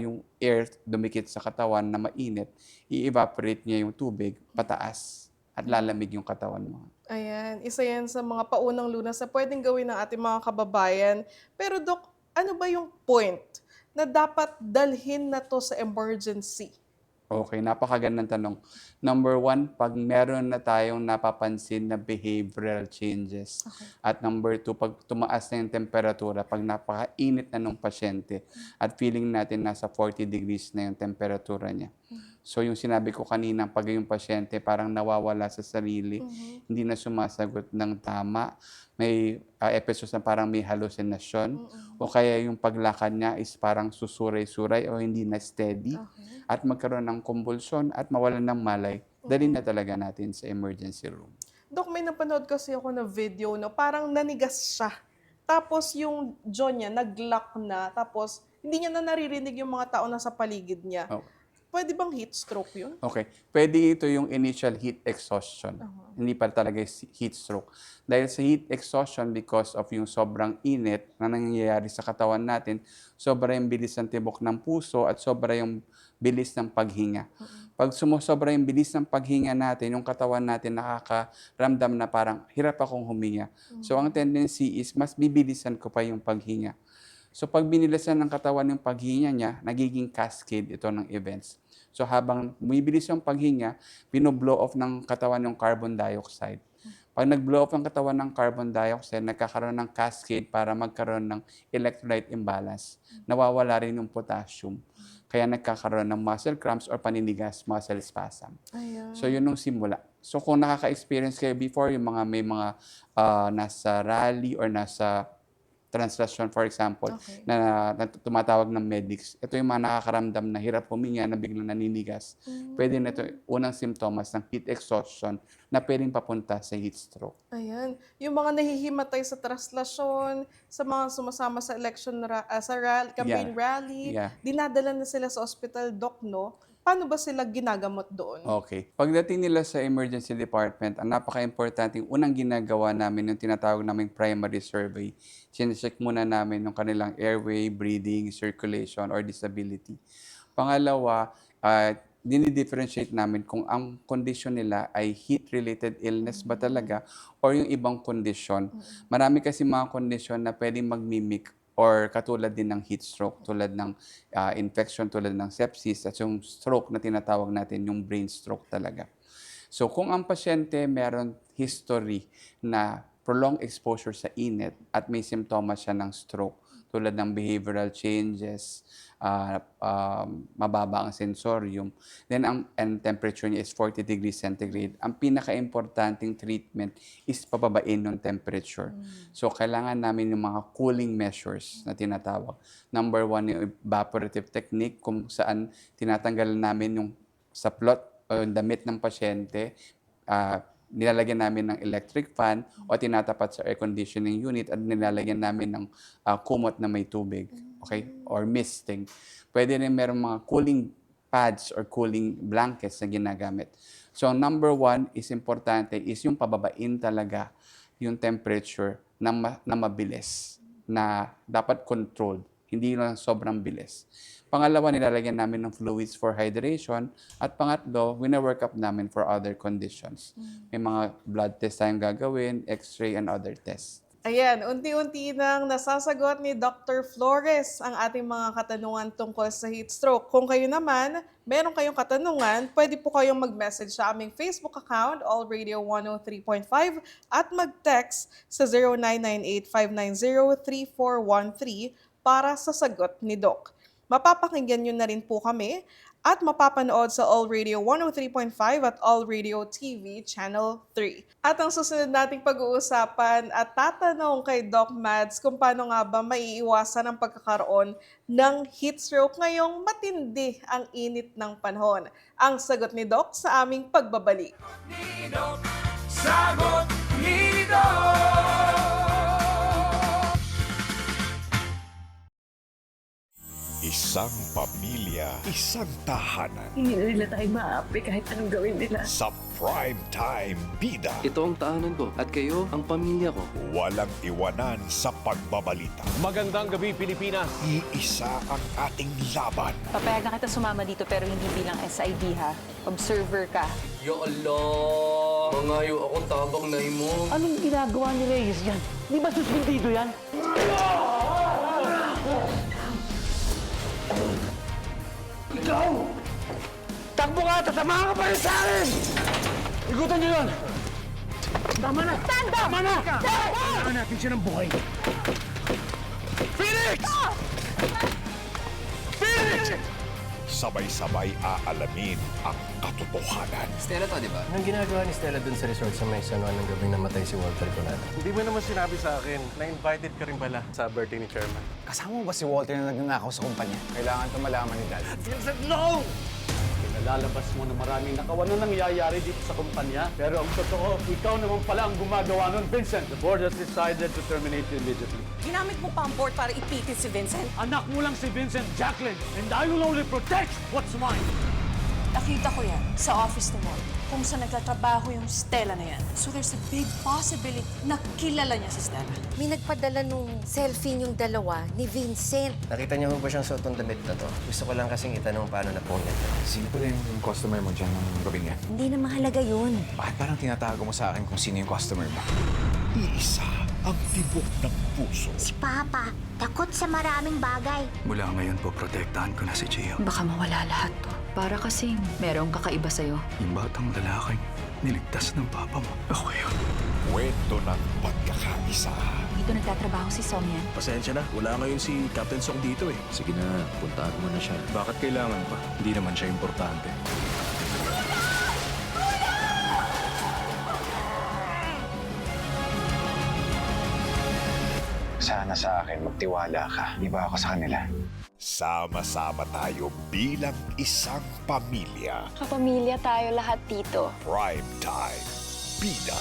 yung air dumikit sa katawan na mainit, i-evaporate niya yung tubig pataas at lalamig yung katawan mo. Ayan, isa yan sa mga paunang lunas na pwedeng gawin ng ating mga kababayan. Pero Dok, ano ba yung point na dapat dalhin na to sa emergency? Okay, napakagandang tanong. Number one, pag meron na tayong napapansin na behavioral changes. At number two, pag tumaas na yung temperatura, pag napakainit na ng pasyente at feeling natin nasa 40 degrees na yung temperatura niya. So yung sinabi ko kanina, pag yung pasyente parang nawawala sa sarili, hindi na sumasagot ng tama, may episodes na parang may hallucination, o kaya yung paglakad niya is parang susuray-suray o hindi na steady, at magkaroon ng kumbulsyon at mawalan ng malay, dalhin na talaga natin sa emergency room. Dok, may napanood kasi ako na video, no? Parang nanigas siya. Tapos yung jaw niya, nag-lock na. Tapos hindi niya na naririnig yung mga tao na sa paligid niya. Okay. Pwede bang heat stroke yun? Okay. Pwede ito yung initial heat exhaustion. Hindi pa talaga heat stroke. Dahil sa heat exhaustion, because of yung sobrang init na nangyayari sa katawan natin, sobra yung bilis ng tibok ng puso at sobra yung bilis ng paghinga. Pag sumusobra yung bilis ng paghinga natin, yung katawan natin nakakaramdam na parang hirap akong huminga. So ang tendency is mas bibilisan ko pa yung paghinga. So pag binilasan ng katawan yung paghinga niya, nagiging cascade ito ng events. So habang bumibilis yung paghinga, binoblow off ng katawan yung carbon dioxide. Pag nag-blow off ang katawan ng carbon dioxide, nagkakaroon ng cascade para magkaroon ng electrolyte imbalance. Nawawala rin yung potassium. Kaya nagkakaroon ng muscle cramps or paninigas, muscle spasm. Ayan. So yun yung simula. So kung nakaka-experience kayo before, yung mga may mga nasa rally or nasa translation, for example, na tumatawag ng medics. Ito yung mga nakakaramdam na hirap huminga, na biglang naninigas. Pwede na ito unang simptomas ng heat exhaustion na pwedeng papunta sa heat stroke. Ayan. Yung mga nahihimatay sa traslasyon, sa mga sumasama sa election, campaign rally, dinadala na sila sa hospital, Doc, no? Paano ba sila ginagamot doon? Okay. Pagdating nila sa emergency department, ang napaka-importante, unang ginagawa namin yung tinatawag naming primary survey. Sinecheck muna namin yung kanilang airway, breathing, circulation, or disability. Pangalawa, dinidifferentiate namin kung ang condition nila ay heat-related illness ba talaga or yung ibang condition. Marami kasi mga condition na pwedeng mag-mimic or katulad din ng heat stroke, tulad ng infection, tulad ng sepsis, at yung stroke na tinatawag natin, yung brain stroke talaga. So kung ang pasyente meron history na prolonged exposure sa init at may simptomas siya ng stroke, tulad ng behavioral changes, mababa ang sensorium, then ang temperature niya is 40 degrees centigrade. Ang pinaka-importanting treatment is pababain ng temperature. So, kailangan namin yung mga cooling measures na tinatawag. Number one, yung evaporative technique, kung saan tinatanggalan namin yung saplot o yung damit ng pasyente, nilalagyan namin ng electric fan o tinatapat sa air conditioning unit at nilalagyan namin ng kumot na may tubig, okay? Or misting. Pwede rin meron mga cooling pads or cooling blankets na ginagamit. So, number one is importante is yung pababain talaga yung temperature na mabilis, na dapat controlled, hindi lang sobrang bilis. Pangalawa, nilalagyan namin ng fluids for hydration. At pangatlo, wina-work up namin for other conditions. May mga blood test tayong gagawin, x-ray, and other tests. Ayan, unti-unti nang nasasagot ni Dr. Flores ang ating mga katanungan tungkol sa heat stroke. Kung kayo naman, meron kayong katanungan, pwede po kayong mag-message sa aming Facebook account, All Radio 103.5, at mag-text sa 0998-590-3413 para sa sagot ni Doc. Mapapakinggan nyo na rin po kami at mapapanood sa All Radio 103.5 at All Radio TV Channel 3. At ang susunod nating pag-uusapan at tatanong kay Doc Mads kung paano nga ba maiiwasan ang pagkakaroon ng heat stroke ngayong matindi ang init ng panahon. Ang sagot ni Doc sa aming pagbabalik. Sagot ni Doc. Isang pamilya, isang tahanan Hindi na nila tayo maapi kahit anong gawin nila. sa prime time bida. Ito ang tahanan ko at kayo ang pamilya ko. Walang iwanan sa pagbabalita. Magandang gabi, Pilipinas. Iisa ang ating laban. Papayag na kita sumama dito pero hindi bilang SID ha. Observer ka. Ya Allah! Mangayo akong tabang na mo. Anong ginagawa ni Reyes yan? Di ba suspendido yan? Ikaw! Takbo ka! Tatamahan ka pa rin sa akin! Igutan niyo yun! Tama na! Tama na! Kailangan natin siya ng buhay. Phoenix! Phoenix! Sabay-sabay aalamin ang katotohanan. Stella to, di ba? Anong ginagawa ni Stella dun sa resort sa may San Juan ng gabing namatay si Walter Conado? Hindi mo naman sinabi sa akin na invited ka rin pala sa birthday ni Chairman. Kasama mo ba si Walter na nagnanakaw sa kumpanya? Kailangan ito malaman ni Dad. Vincent, no! Nalalabas mo na maraming nakawan na nangyayari dito sa kumpanya. Pero ang totoo, ikaw naman pala ang gumagawa nun, Vincent. The board has decided to terminate you immediately. Ginamit mo pa ang board para ipitin si Vincent. Anak mo lang si Vincent, Jacqueline, and I will only protect what's mine. Nakita ko yan sa office ni Walt kung saan nagtatrabaho yung Stella na yan. So there's a big possibility na kilala niya si Stella. May nagpadala nung selfie yung dalawa ni Vincent. Nakita niyo ba siyang suot ng damit na to? Gusto ko lang kasing itanong paano napunit. Sino pala yung customer mo dyan ng gabi niya? Hindi na mahalaga yun. Bakit parang tinatago mo sa akin kung sino yung customer mo? Iisa ang tibok ng puso. Si Papa, takot sa maraming bagay. Mula ngayon po, protektahan ko na si Gio. Baka mawala lahat to. Para kasing merong kakaiba sa'yo. Yung batang lalaki, niligtas ng papa mo. Ako yun. Kwento ng pagkakaisa. Dito nagtatrabaho si Somyan. Pasensya na, wala ngayon si Captain Song dito eh. Sige na, puntahan mo na siya. Bakit kailangan pa? Hindi naman siya importante. Sana sa akin magtiwala ka. Di ba ako sa kanila? Sama-sama tayo bilang isang pamilya. Kapamilya tayo lahat dito. Prime time bida.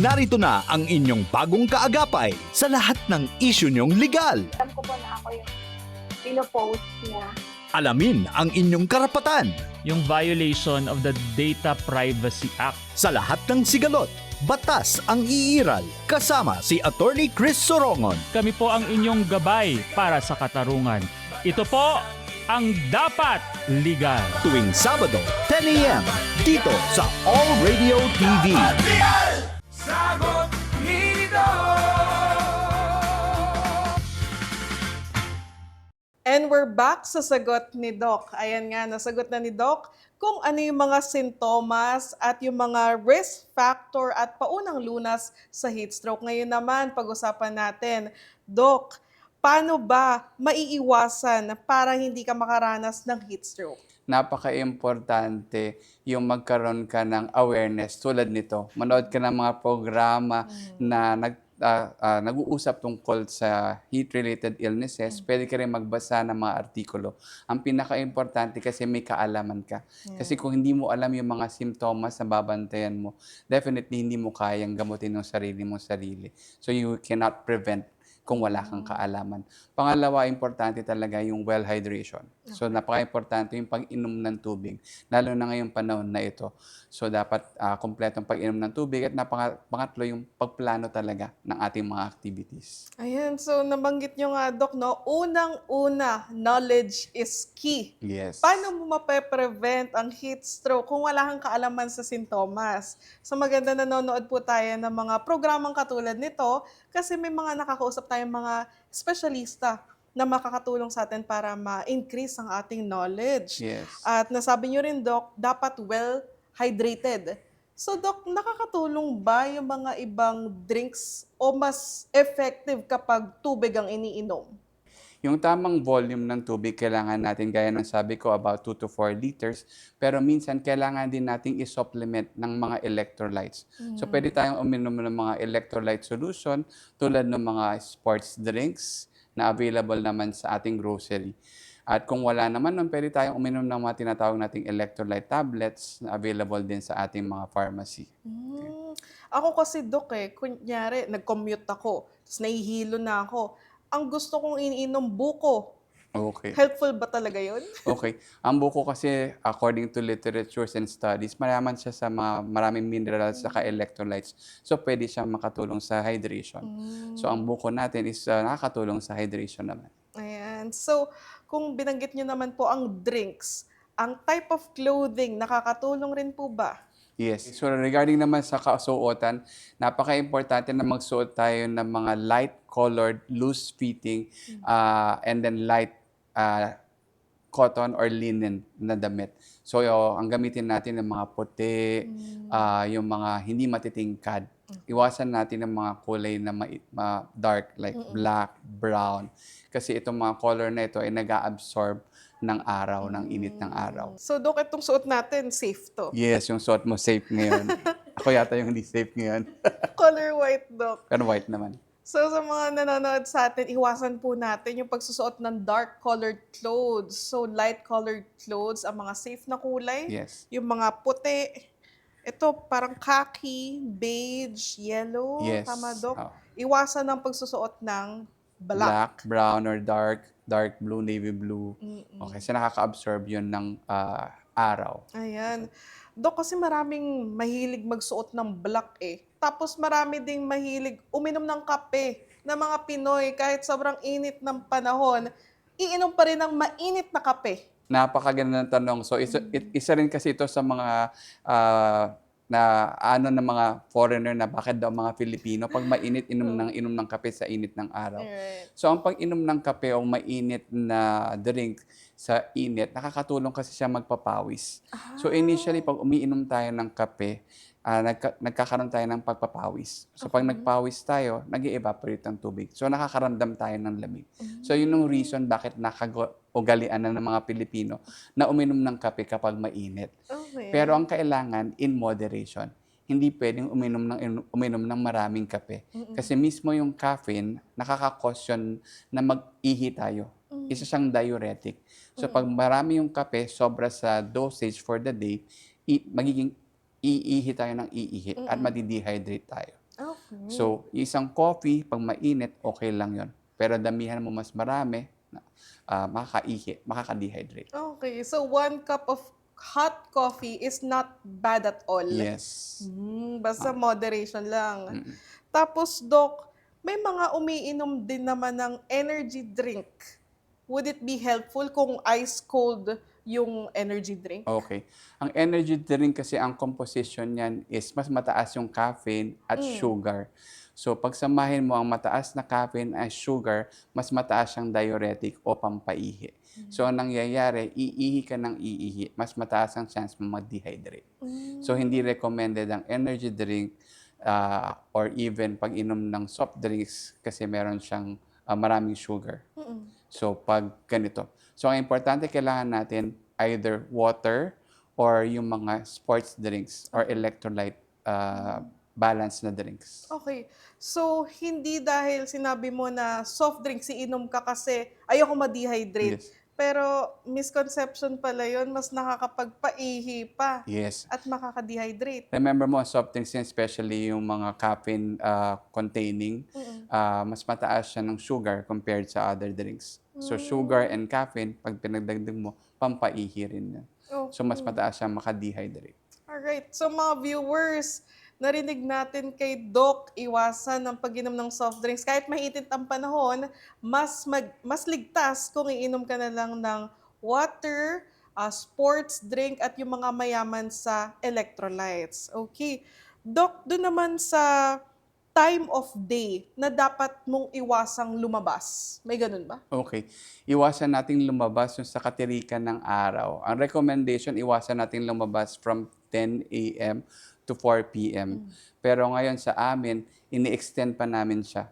Narito na ang inyong bagong kaagapay sa lahat ng isyu niyong legal. Alam ko po na ako yung pinopost niya. Alamin ang inyong karapatan Yung violation of the Data Privacy Act. sa lahat ng sigalot. Batas ang iiral kasama si Attorney Chris Sorongon. Kami po ang inyong gabay para sa katarungan. Ito po ang Dapat Legal. Tuwing Sabado, 10 a.m. dito sa All Radio TV. Sagot ni Doc. And we're back sa sagot ni Doc. Ayan nga, nasagot na ni Doc kung ano yung mga sintomas at yung mga risk factor at paunang lunas sa heat stroke. Ngayon naman, pag-usapan natin, Doc, paano ba maiiwasan para hindi ka makaranas ng heat stroke? Napaka-importante yung magkaroon ka ng awareness tulad nito. Manood ka ng mga programa na nag-uusap tungkol sa heat-related illnesses. Pwede ka rin magbasa ng mga artikulo. Ang pinaka-importante kasi may kaalaman ka. Kasi kung hindi mo alam yung mga simptomas na babantayan mo, definitely hindi mo kayang gamutin ng sarili mong sarili. So you cannot prevent kung wala kang kaalaman. Pangalawa, importante talaga yung well hydration. So napaka-importante yung pag-inom ng tubig, lalo na ngayong panahon na ito. So dapat kompletong pag-inom ng tubig at pangatlo yung pagplano talaga ng ating mga activities. Ayan, so nabanggit nyo nga, Doc, no? Unang-una, knowledge is key. Yes. Paano mo mape-prevent ang heat stroke kung wala kang kaalaman sa sintomas? So maganda nanonood po tayo ng mga programang katulad nito kasi may mga nakakausap tayong mga espesyalista na makakatulong sa atin para ma-increase ang ating knowledge. Yes. At nasabi nyo rin, Doc, dapat well-hydrated. So, Doc, nakakatulong ba yung mga ibang drinks o mas effective kapag tubig ang iniinom? Yung tamang volume ng tubig, kailangan natin, gaya ng sabi ko, about 2 to 4 liters. Pero minsan, kailangan din nating i-supplement ng mga electrolytes. So, pwede tayong uminom ng mga electrolyte solution tulad ng mga sports drinks na available naman sa ating grocery. At kung wala naman nun, pwede tayong uminom ng mga tinatawag nating electrolyte tablets na available din sa ating mga pharmacy. Ako kasi, Dok, kunyari, nag-commute ako, tapos nahihilo na ako. Ang gusto kong iniinom, buko. Okay. Helpful ba talaga yun? Okay. Ang buko kasi, according to literatures and studies, mayaman siya sa maraming minerals at electrolytes. So, pwede siyang makatulong sa hydration. So, ang buko natin is nakakatulong sa hydration naman. Ayan. So, kung binanggit nyo naman po ang drinks, ang type of clothing, nakakatulong rin po ba? Yes. So regarding naman sa kasuotan, napaka-importante na magsuot tayo ng mga light-colored, loose-fitting, and then light cotton or linen na damit. So ang gamitin natin ng mga puti, yung mga hindi matitingkad. Iwasan natin ng mga kulay na dark like black, brown. Kasi itong mga color na ito ay nag-a-absorb ng araw, ng init ng araw. So, Dok, itong suot natin, safe to? Yes, yung suot mo safe ngayon. Ako yata yung hindi safe ngayon. Color white, Dok. Pero white naman. So, sa mga nanonood sa atin, iwasan po natin yung pagsusuot ng dark-colored clothes. So, light-colored clothes, ang mga safe na kulay. Yes. Yung mga puti. Ito, parang khaki, beige, yellow. Yes. Tama, Dok? Oh. Iwasan ng pagsusuot ng black. Brown, or dark blue, navy blue. Okay, so nakaka-absorb yun ng araw. Ayan. Dok, kasi maraming mahilig magsuot ng black Tapos marami ding mahilig uminom ng kape na mga Pinoy kahit sobrang init ng panahon, iinom pa rin ng mainit na kape. Napakaganda ng tanong. So isa rin kasi ito sa mga ng mga foreigner na bakit daw mga Filipino pag mainit inom ng kape sa init ng araw. Right. So ang pag-inom ng kape o mainit na drink sa init, nakakatulong kasi siya magpapawis. So initially pag umiinom tayo ng kape, nagkakaroon tayo ng pagpapawis. So pag nagpawis tayo, nag-evaporate ang tubig. So nakakaramdam tayo ng lamig. So yun yung reason bakit ugalian na ng mga Pilipino na uminom ng kape kapag mainit. Okay. Pero ang kailangan, in moderation. Hindi pwedeng uminom ng maraming kape. Kasi mismo yung caffeine, nakaka-cause yun na mag-ihi tayo. Isa siyang diuretic. So pag marami yung kape, sobra sa dosage for the day, magiging iihi tayo ng iihi at madi-dehydrate tayo. Okay. So, isang coffee, pag mainit, okay lang yon. Pero damihan mo mas marami, makaka-dehydrate. Okay. So, 1 cup of hot coffee is not bad at all. Yes. Basta moderation lang. Tapos, Doc, may mga umiinom din naman ng energy drink. Would it be helpful kung ice cold yung energy drink? Okay. Ang energy drink kasi ang composition niyan is mas mataas yung caffeine at sugar. So pagsamahin mo ang mataas na caffeine at sugar, mas mataas siyang diuretic o pampaihi. So ang nangyayari, iihi ka ng iihi, mas mataas ang chance mo mag-dehydrate. So hindi recommended ang energy drink or even pag-inom ng soft drinks kasi meron siyang maraming sugar. So pag ganito. So ang importante, kailangan natin either water or yung mga sports drinks or electrolyte balanced na drinks. Okay. So, hindi dahil sinabi mo na soft drinks iinom ka kasi ayoko ma-dehydrate. Yes. Pero misconception pala yun, mas nakakapagpaihi pa Yes. at makaka-dehydrate. Remember mo, soft drinks, especially yung mga caffeine containing, mas mataas siya ng sugar compared sa other drinks. So sugar and caffeine, pag pinagdagdag mo, pampaihi rin yan. So mas mataas siya maka-dehydrate. Alright. So mga viewers, narinig natin kay Doc, iwasan ang pag-inom ng soft drinks. Kahit mahitit ang panahon, mas ligtas kung iinom ka na lang ng water, sports drink, at yung mga mayaman sa electrolytes. Okay. Doc, doon naman sa time of day na dapat mong iwasang lumabas. May ganun ba? Okay. Iwasan nating lumabas yung sa katirikan ng araw. Ang recommendation, iwasan nating lumabas from 10 a.m. to 4 p.m. Pero ngayon sa amin, ini-extend pa namin siya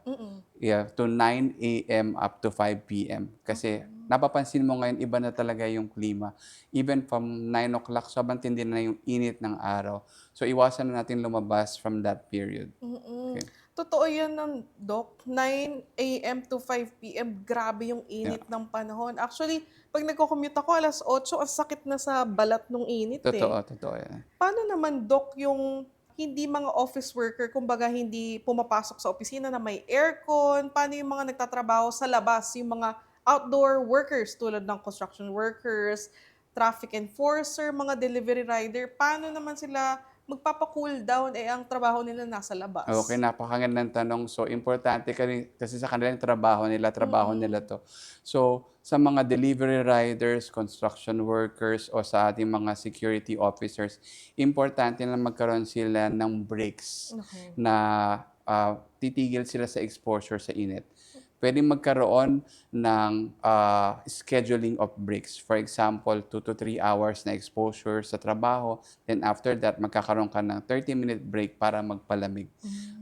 to 9 a.m. up to 5 p.m. Kasi napapansin mo ngayon, iba na talaga yung klima. Even from 9 o'clock, sobrang tindi na yung init ng araw. So iwasan na natin lumabas from that period. Okay. Totoo yan ng Doc. 9 a.m. to 5 p.m. Grabe yung init ng panahon. Actually, pag nagko-commute ako, 8:00, ang sakit na sa balat ng init Totoo yan. Paano naman, Doc, yung hindi mga office worker, kumbaga hindi pumapasok sa opisina na may aircon? Paano yung mga nagtatrabaho sa labas, yung mga outdoor workers tulad ng construction workers, traffic enforcer, mga delivery rider? Paano naman sila magpapa-cool down ang trabaho nila nasa labas? Okay, napakagandang tanong. So, importante kasi sa kanilang trabaho nila to. So, sa mga delivery riders, construction workers, o sa ating mga security officers, importante na magkaroon sila ng breaks na titigil sila sa exposure sa init. Pwede magkaroon ng scheduling of breaks. For example, 2 to 3 hours na exposure sa trabaho. Then after that, magkakaroon ka ng 30-minute break para magpalamig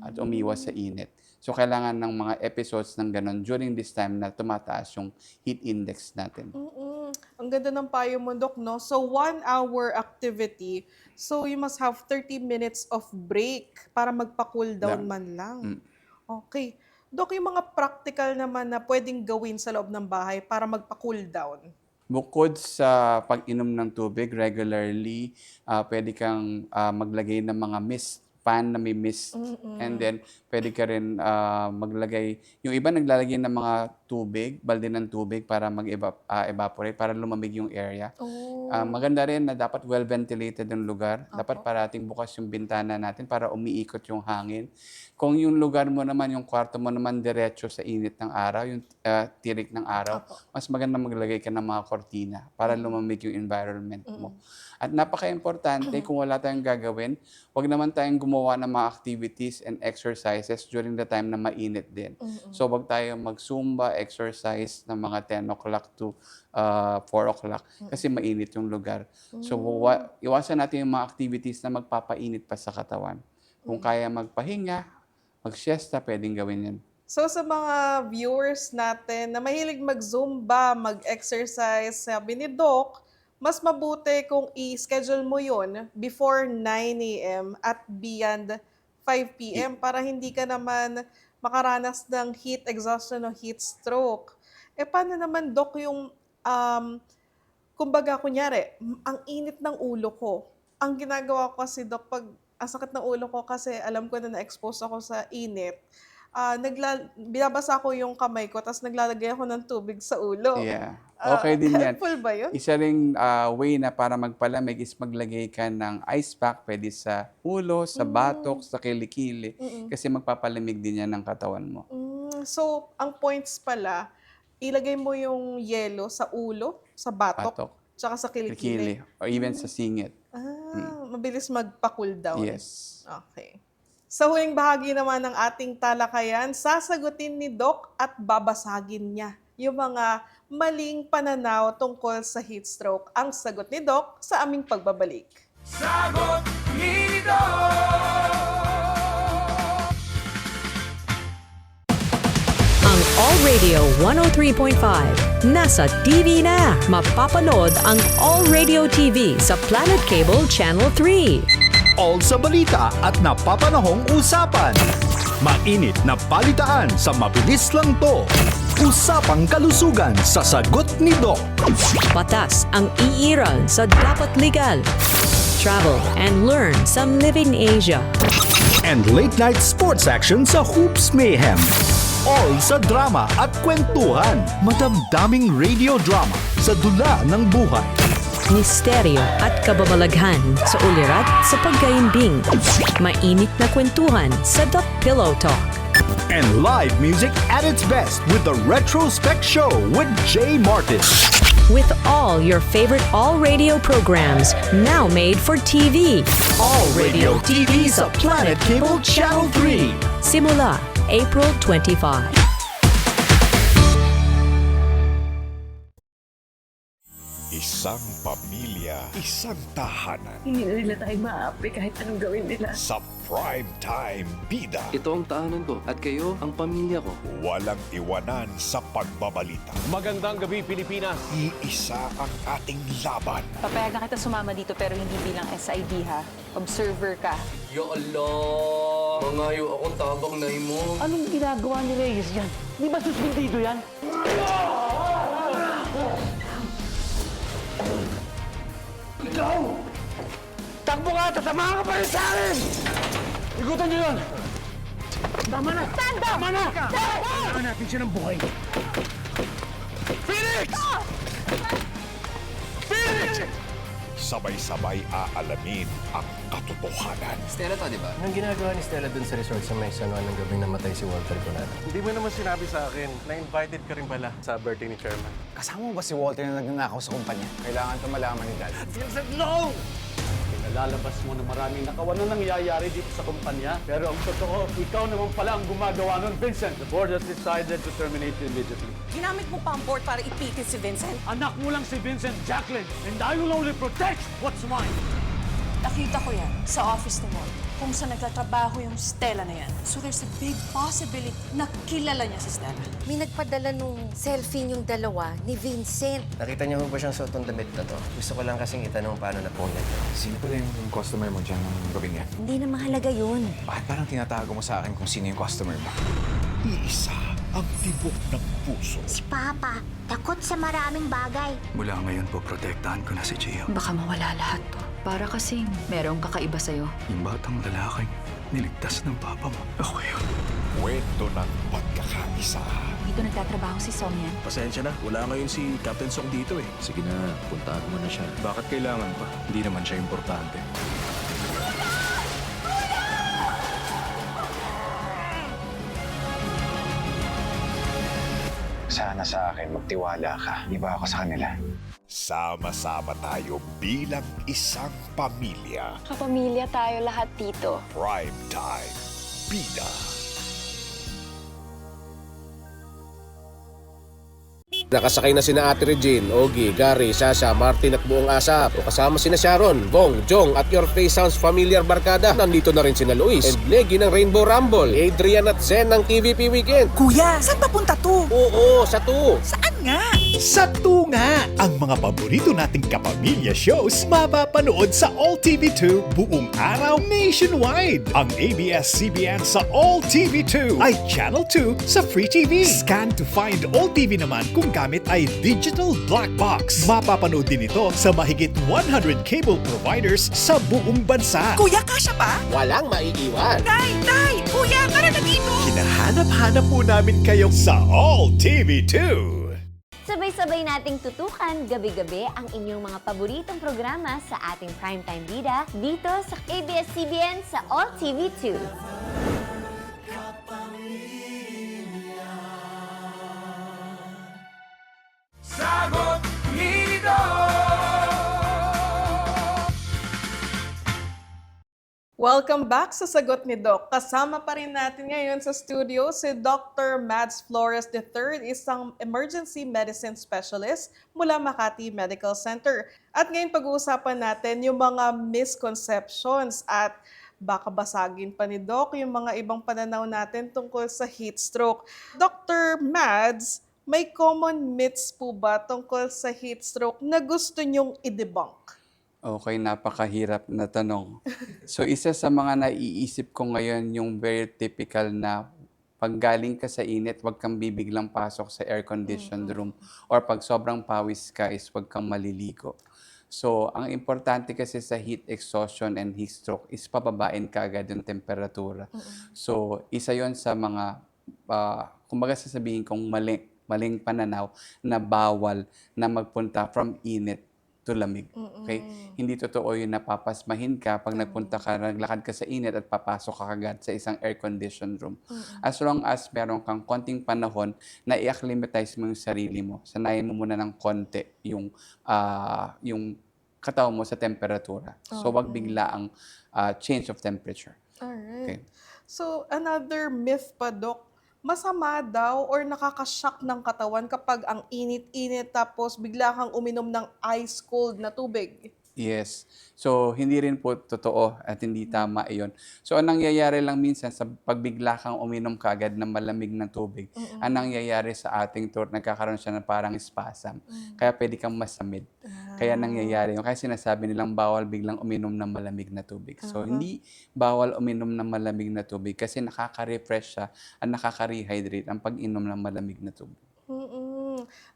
at umiwas sa init. So, kailangan ng mga episodes ng ganon during this time na tumataas yung heat index natin. Ang ganda ng payo mo, Doc, no? So, 1-hour activity. So, you must have 30 minutes of break para magpa-cool down man lang. Okay. Doc, yung mga practical naman na pwedeng gawin sa loob ng bahay para magpa-cool down? Bukod sa pag-inom ng tubig regularly, pwede kang maglagay ng mga mist pan na may mist. And then, pwede ka rin maglagay, yung iba naglalagay ng mga tubig, balde ng tubig para mag-evaporate, para lumamig yung area. Maganda rin na dapat well-ventilated yung lugar. Dapat parating bukas yung bintana natin para umiikot yung hangin. Kung yung lugar mo naman, yung kwarto mo naman diretso sa init ng araw, yung tirik ng araw, mas maganda maglagay ka ng mga kortina para lumamig yung environment mo. At napaka-importante, kung wala tayong gagawin, wag naman tayong gumawa ng mga activities and exercises during the time na mainit din. So, wag tayong mag-zumba, exercise ng mga 10 o'clock to 4 o'clock kasi mainit yung lugar. So, iwasan natin yung mga activities na magpapainit pa sa katawan. Kung kaya magpahinga, mag-siesta, pwedeng gawin yan. So, sa mga viewers natin na mahilig mag-zumba, mag-exercise, sabi ni Doc, mas mabuti kung i-schedule mo yun before 9 a.m. at beyond 5 p.m. para hindi ka naman makaranas ng heat exhaustion o heat stroke. Paano naman, Doc, yung, kumbaga, kunyari, ang init ng ulo ko. Ang ginagawa ko kasi, Doc, pag ang sakit ng ulo ko kasi alam ko na na-expose ako sa init, binabasa ko yung kamay ko, tapos naglalagay ako ng tubig sa ulo. Yeah. Okay din yan. Helpful ba yun? Isa ring way na para magpalamig is maglagay ka ng ice pack, pwede sa ulo, sa batok, sa kilikili, kasi magpapalamig din yan ng katawan mo. So, ang points pala, ilagay mo yung yelo sa ulo, sa batok, tsaka sa kilikili. Or even sa singit. Mabilis magpa-cool down. Yes. Okay. Sa huling bahagi naman ng ating talakayan, sasagutin ni Doc at babasagin niya yung mga maling pananaw tungkol sa heat stroke. Ang sagot ni Doc sa aming pagbabalik. Sagot ni Doc! Ang All Radio 103.5 nasa TV na. Mapapanood ang All Radio TV sa Planet Cable Channel 3. All sa balita at napapanahong usapan. Mainit na balitaan sa mabilis lang to. Usapang kalusugan sa sagot ni Doc. Batas ang iiral sa dapat legal. Travel and learn sa Live in Asia. And late night sports action sa Hoops Mayhem. All sa drama at kwentuhan. Madamdaming radio drama sa dula ng buhay. Misteryo at kababalaghan sa ulirat sa pagkaimbing. Mainit na kwentuhan sa The Pillow Talk. And live music at its best with the Retrospect Show with Jay Martin. With all your favorite All Radio programs now made for TV. All Radio TV sa Planet Cable Channel 3. Simula April 25. Isang pamilya, isang tahanan. Hindi na nila tayo maapi kahit anong gawin nila. Sa Primetime Bida. Ito ang tahanan ko at kayo ang pamilya ko. Walang iwanan sa pagbabalita. Magandang gabi, Pilipinas! Iisa ang ating laban. Papayagan kita sumama dito pero hindi bilang SID ha. Observer ka. Ya Allah! Mangayo akong tabang na mo. Anong ginagawa ni Reyes yan? Di ba suspendido yan? Ikaw! Takbo ka! Tatamahan ka pa rin sa akin! Igutan niyo yun! Tama na! Tama na! Kailangan natin siya ng buhay. Phoenix! Phoenix! Sabay-sabay aalamin ang katotohanan. Stella to, di ba? Anong ginagawa ni Stella dun sa resort sa may San Juan ng gabi namatay si Walter Conado? Hindi mo naman sinabi sa akin na invited ka rin pala sa birthday ni Chairman. Kasama mo ba si Walter na nagnanakaw sa kumpanya? Kailangan ito malaman ni Dad. Vincent, no! Pinalalabas mo na maraming nakawan na nangyayari dito sa kumpanya. Pero ang totoo, ikaw naman pala ang gumagawa nun, Vincent. The board has decided to terminate you immediately. Ginamit mo pa ang board para ipitin si Vincent. Anak mo lang si Vincent, Jacqueline, and I will only protect what's mine. Nakita ko yan sa office ni Mo kung saan nagtatrabaho yung Stella na yan. So there's a big possibility na kilala niya si Stella. May nagpadala nung selfie yung dalawa ni Vincent. Nakita niyo ba siyang suot ng damit na to? Gusto ko lang kasing itanong paano napunit. Sino pala yung customer mo dyan ng gabing yan? Hindi na mahalaga yun. Bakit parang tinatago mo sa akin kung sino yung customer mo? Iisa ang tibok ng puso. Si Papa, takot sa maraming bagay. Mula ngayon po, protektahan ko na si Gio. Baka mawala lahat to. Para kasing merong kakaiba sa'yo. Yung batang lalaking niligtas ng papa mo. Ako yun. Kwento ng pagkakaisa. Dito nagtatrabaho si Songyan. Pasensya na, wala ngayon si Captain Song dito eh. Sige na, puntahan mo na siya. Bakit kailangan pa? Hindi naman siya importante. Sana sa akin magtiwala ka. Di ba ako sa kanila? Sama-sama tayo bilang isang pamilya. Kapamilya tayo lahat dito. Primetime Bida. Nakasakay na sina Ate Regine, Ogie, Gary, Sasha, Martin at buong asap. O kasama sina Sharon, Bong, Jong at Your Face Sounds Familiar Barkada. Nandito na rin sina Luis and Negi ng Rainbow Rumble, Adrian at Zen ng TVP Weekend. Kuya, saan papunta to? Oo, sa 2. Saan nga? Sa tunga, ang mga paborito nating kapamilya shows mapapanood sa All TV2 buong araw nationwide. Ang ABS-CBN sa All TV2 ay Channel 2 sa Free TV. Scan to find All TV naman kung gamit ay Digital Black Box. Mapapanood din ito sa mahigit 100 cable providers sa buong bansa. Kuya, kasya pa? Walang maiiwan. Tay! Kuya, tara na dito! Hinahanap-hanap po namin kayo sa All TV2. Sabay-sabay nating tutukan gabi-gabi ang inyong mga paboritong programa sa ating Primetime Bida dito sa ABS-CBN sa All TV 2. Sagot nito! Welcome back sa Sagot ni Doc. Kasama pa rin natin ngayon sa studio si Dr. Mads Flores III, isang emergency medicine specialist mula Makati Medical Center. At ngayon pag-uusapan natin yung mga misconceptions at baka basagin pa ni Doc yung mga ibang pananaw natin tungkol sa heat stroke. Dr. Mads, may common myths po ba tungkol sa heat stroke na gusto nyong i-debunk? Okay, napakahirap na tanong. So isa sa mga naiisip ko ngayon yung very typical na pag galing ka sa init, wag kang bibiglang pasok sa air-conditioned room or pag sobrang pawis ka is wag kang maliligo. So ang importante kasi sa heat exhaustion and heat stroke is pababain ka agad yung temperatura. So isa yon sa mga, kumbaga sasabihin kong maling pananaw na bawal na magpunta from init to lamig. Okay? Hindi totoo yung napapasmahin ka pag nagpunta ka, naglakad ka sa init at papasok ka agad sa isang air-conditioned room. As long as meron kang konting panahon na i-acclimatize mo yung sarili mo, sanayin mo muna ng konti yung katawan mo sa temperatura. So, wag bigla ang change of temperature. Alright. Okay. So, another myth pa, Doc, masama daw or nakakashock ng katawan kapag ang init-init tapos bigla kang uminom ng ice cold na tubig. Yes. So, hindi rin po totoo at hindi tama iyon. So, ang nangyayari lang minsan sa pagbigla kang uminom kaagad ng malamig na tubig, ang nangyayari sa ating throat, nagkakaroon siya ng parang spasm. Kaya pwede kang masamid. Kaya nangyayari yun. Kaya sinasabi nilang bawal biglang uminom ng malamig na tubig. So, hindi bawal uminom ng malamig na tubig kasi nakaka-refresh siya at nakaka-rehydrate ang pag-inom ng malamig na tubig.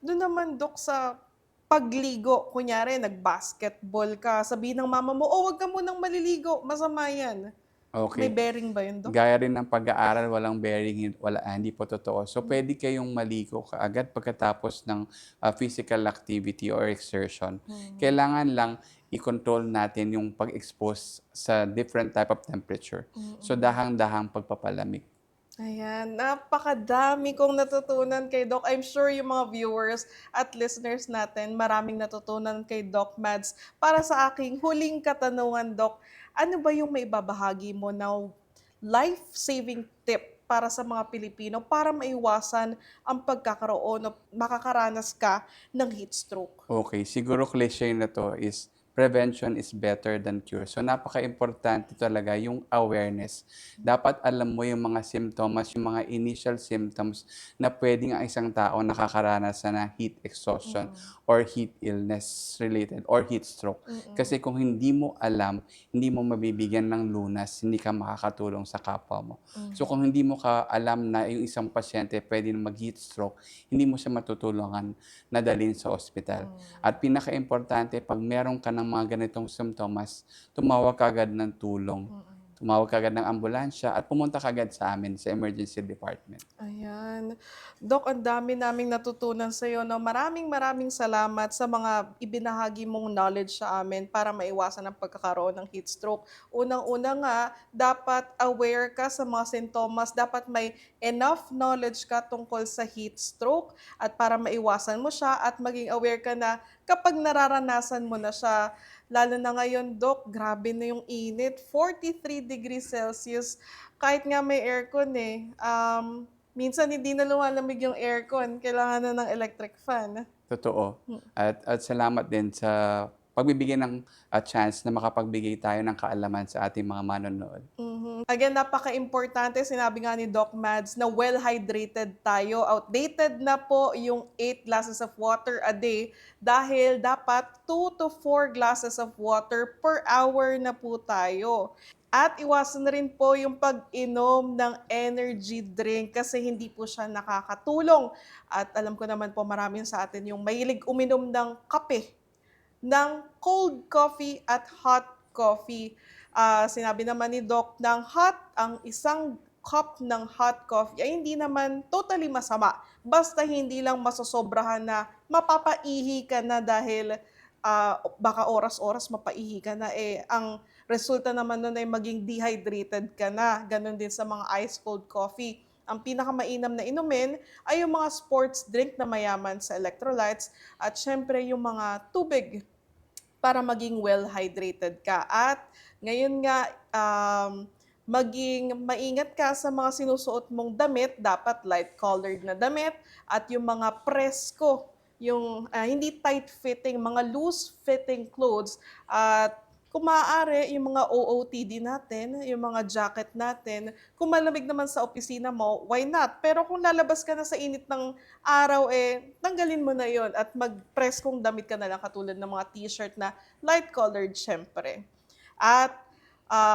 Doon naman, Dok, sa pagligo, kunyari, nag-basketball ka, sabihin ng mama mo, oh, wag ka munang maliligo, masama yan. May Okay. bearing ba yun, Dok? Gaya rin ng pag-aaral, walang bearing, hindi po totoo. So, pwede kayong maligo kaagad pagkatapos ng physical activity or exertion. Kailangan lang i-control natin yung pag-expose sa different type of temperature. So, dahang-dahang pagpapalamig. Ayan, napakadami kong natutunan kay Doc. I'm sure yung mga viewers at listeners natin, maraming natutunan kay Doc Mads. Para sa aking huling katanungan, Doc, ano ba yung maibabahagi mo na life-saving tip para sa mga Pilipino para maiwasan ang pagkakaroon o makakaranas ka ng heat stroke? Okay, siguro cliche na to is prevention is better than cure. So, napaka-importante talaga yung awareness. Dapat alam mo yung mga symptoms, yung mga initial symptoms na pwedeng ang isang tao nakakaranas na heat exhaustion or heat illness related or heat stroke. Kasi kung hindi mo alam, hindi mo mabibigyan ng lunas, hindi ka makakatulong sa kapwa mo. So, kung hindi mo ka alam na yung isang pasyente pwede na mag-heat stroke, hindi mo siya matutulungan na dalhin sa ospital. At pinaka-importante, pag meron ka ng mga ganitong symptoms, tumawag ka agad ng tulong. Tumawag ka agad ng ambulansya at pumunta ka agad sa amin sa emergency department. Ayan. Doc, ang dami naming natutunan sa iyo. No? Maraming salamat sa mga ibinahagi mong knowledge sa amin para maiwasan ang pagkakaroon ng heat stroke. Unang-una nga, dapat aware ka sa mga sintomas. Dapat may enough knowledge ka tungkol sa heat stroke at para maiwasan mo siya at maging aware ka na kapag nararanasan mo na siya. Lalo na ngayon, Doc, grabe na yung init. 43 degrees Celsius. Kahit nga may aircon minsan hindi na lumalamig yung aircon. Kailangan na ng electric fan. Totoo. At salamat din sa pagbibigay ng chance na makapagbigay tayo ng kaalaman sa ating mga manonood. Again, napaka-importante, sinabi nga ni Doc Mads na well-hydrated tayo. Outdated na po yung 8 glasses of water a day dahil dapat 2 to 4 glasses of water per hour na po tayo. At iwasan na rin po yung pag-inom ng energy drink kasi hindi po siya nakakatulong. At alam ko naman po marami sa atin yung mahilig uminom ng kape, ng cold coffee at hot coffee. Sinabi naman ni Doc ng ang isang cup ng hot coffee ay hindi naman totally masama. Basta hindi lang masosobrahan na mapapaihi ka na dahil baka oras-oras mapaihi ka na. Ang resulta naman nun ay maging dehydrated ka na. Ganon din sa mga ice cold coffee. Ang pinakamainam na inumin ay yung mga sports drink na mayaman sa electrolytes at syempre yung mga tubig para maging well-hydrated ka. At ngayon nga, maging maingat ka sa mga sinusuot mong damit, dapat light-colored na damit, at yung mga presko, yung hindi tight-fitting, mga loose-fitting clothes, at kung maaari, yung mga OOTD natin, yung mga jacket natin, kung malamig naman sa opisina mo, why not? Pero kung lalabas ka na sa init ng araw, tanggalin mo na yon at mag-preskong damit ka na lang katulad ng mga t-shirt na light-colored, syempre. At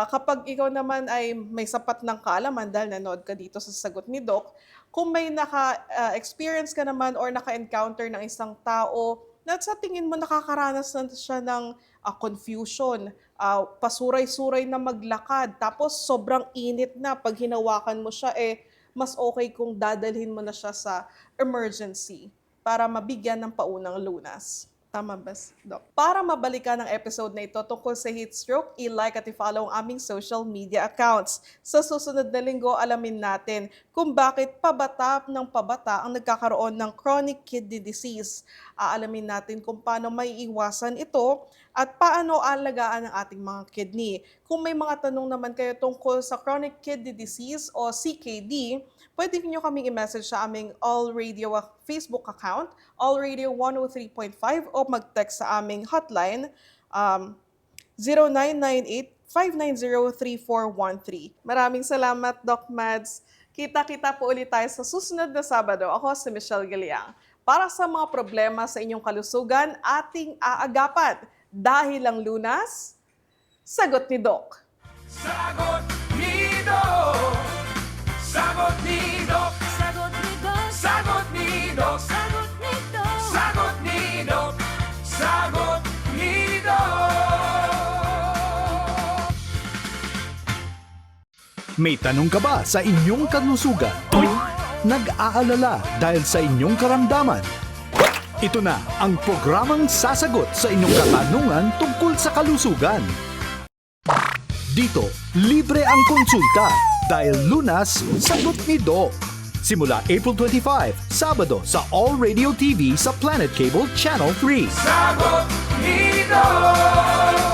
kapag ikaw naman ay may sapat ng kaalaman dahil nanood ka dito sa sagot ni Doc, kung may naka-experience ka naman or naka-encounter ng isang tao na sa tingin mo nakakaranas na siya ng confusion, pasuray-suray na maglakad, tapos sobrang init na, pag hinawakan mo siya, mas okay kung dadalhin mo na siya sa emergency para mabigyan ng paunang lunas. Tama ba, Doc? Para mabalikan ang episode na ito tungkol sa heat stroke, i-like at i-follow ang aming social media accounts. Sa susunod na linggo, alamin natin kung bakit pabata ang nagkakaroon ng chronic kidney disease. Aalamin natin kung paano maiiwasan ito At paano alagaan ang ating mga kidney? Kung may mga tanong naman kayo tungkol sa chronic kidney disease o CKD, pwede niyo kaming i-message sa aming All Radio Facebook account, All Radio 103.5 o mag-text sa aming hotline 0998-590-3413. Maraming salamat, Doc Mads. Kita-kita po ulit tayo sa susunod na Sabado. Ako si Michelle Giliang. Para sa mga problema sa inyong kalusugan, ating aagapan. Dahil ang Lunas, sagot ni Doc. Sagot ni Doc. Sagot ni Doc. Sagot ni Doc. Sagot ni Doc. Sagot ni Doc. Sagot ni Doc. Sagot ni Doc. May tanong ka ba sa inyong kalusugan? Nag-aalala dahil sa inyong karamdaman? Ito na ang programang sasagot sa inyong katanungan tungkol sa kalusugan. Dito, libre ang konsulta dahil Lunas, sagot ni Doc. Simula April 25, Sabado sa All Radio TV sa Planet Cable Channel 3. Sagot ni Doc.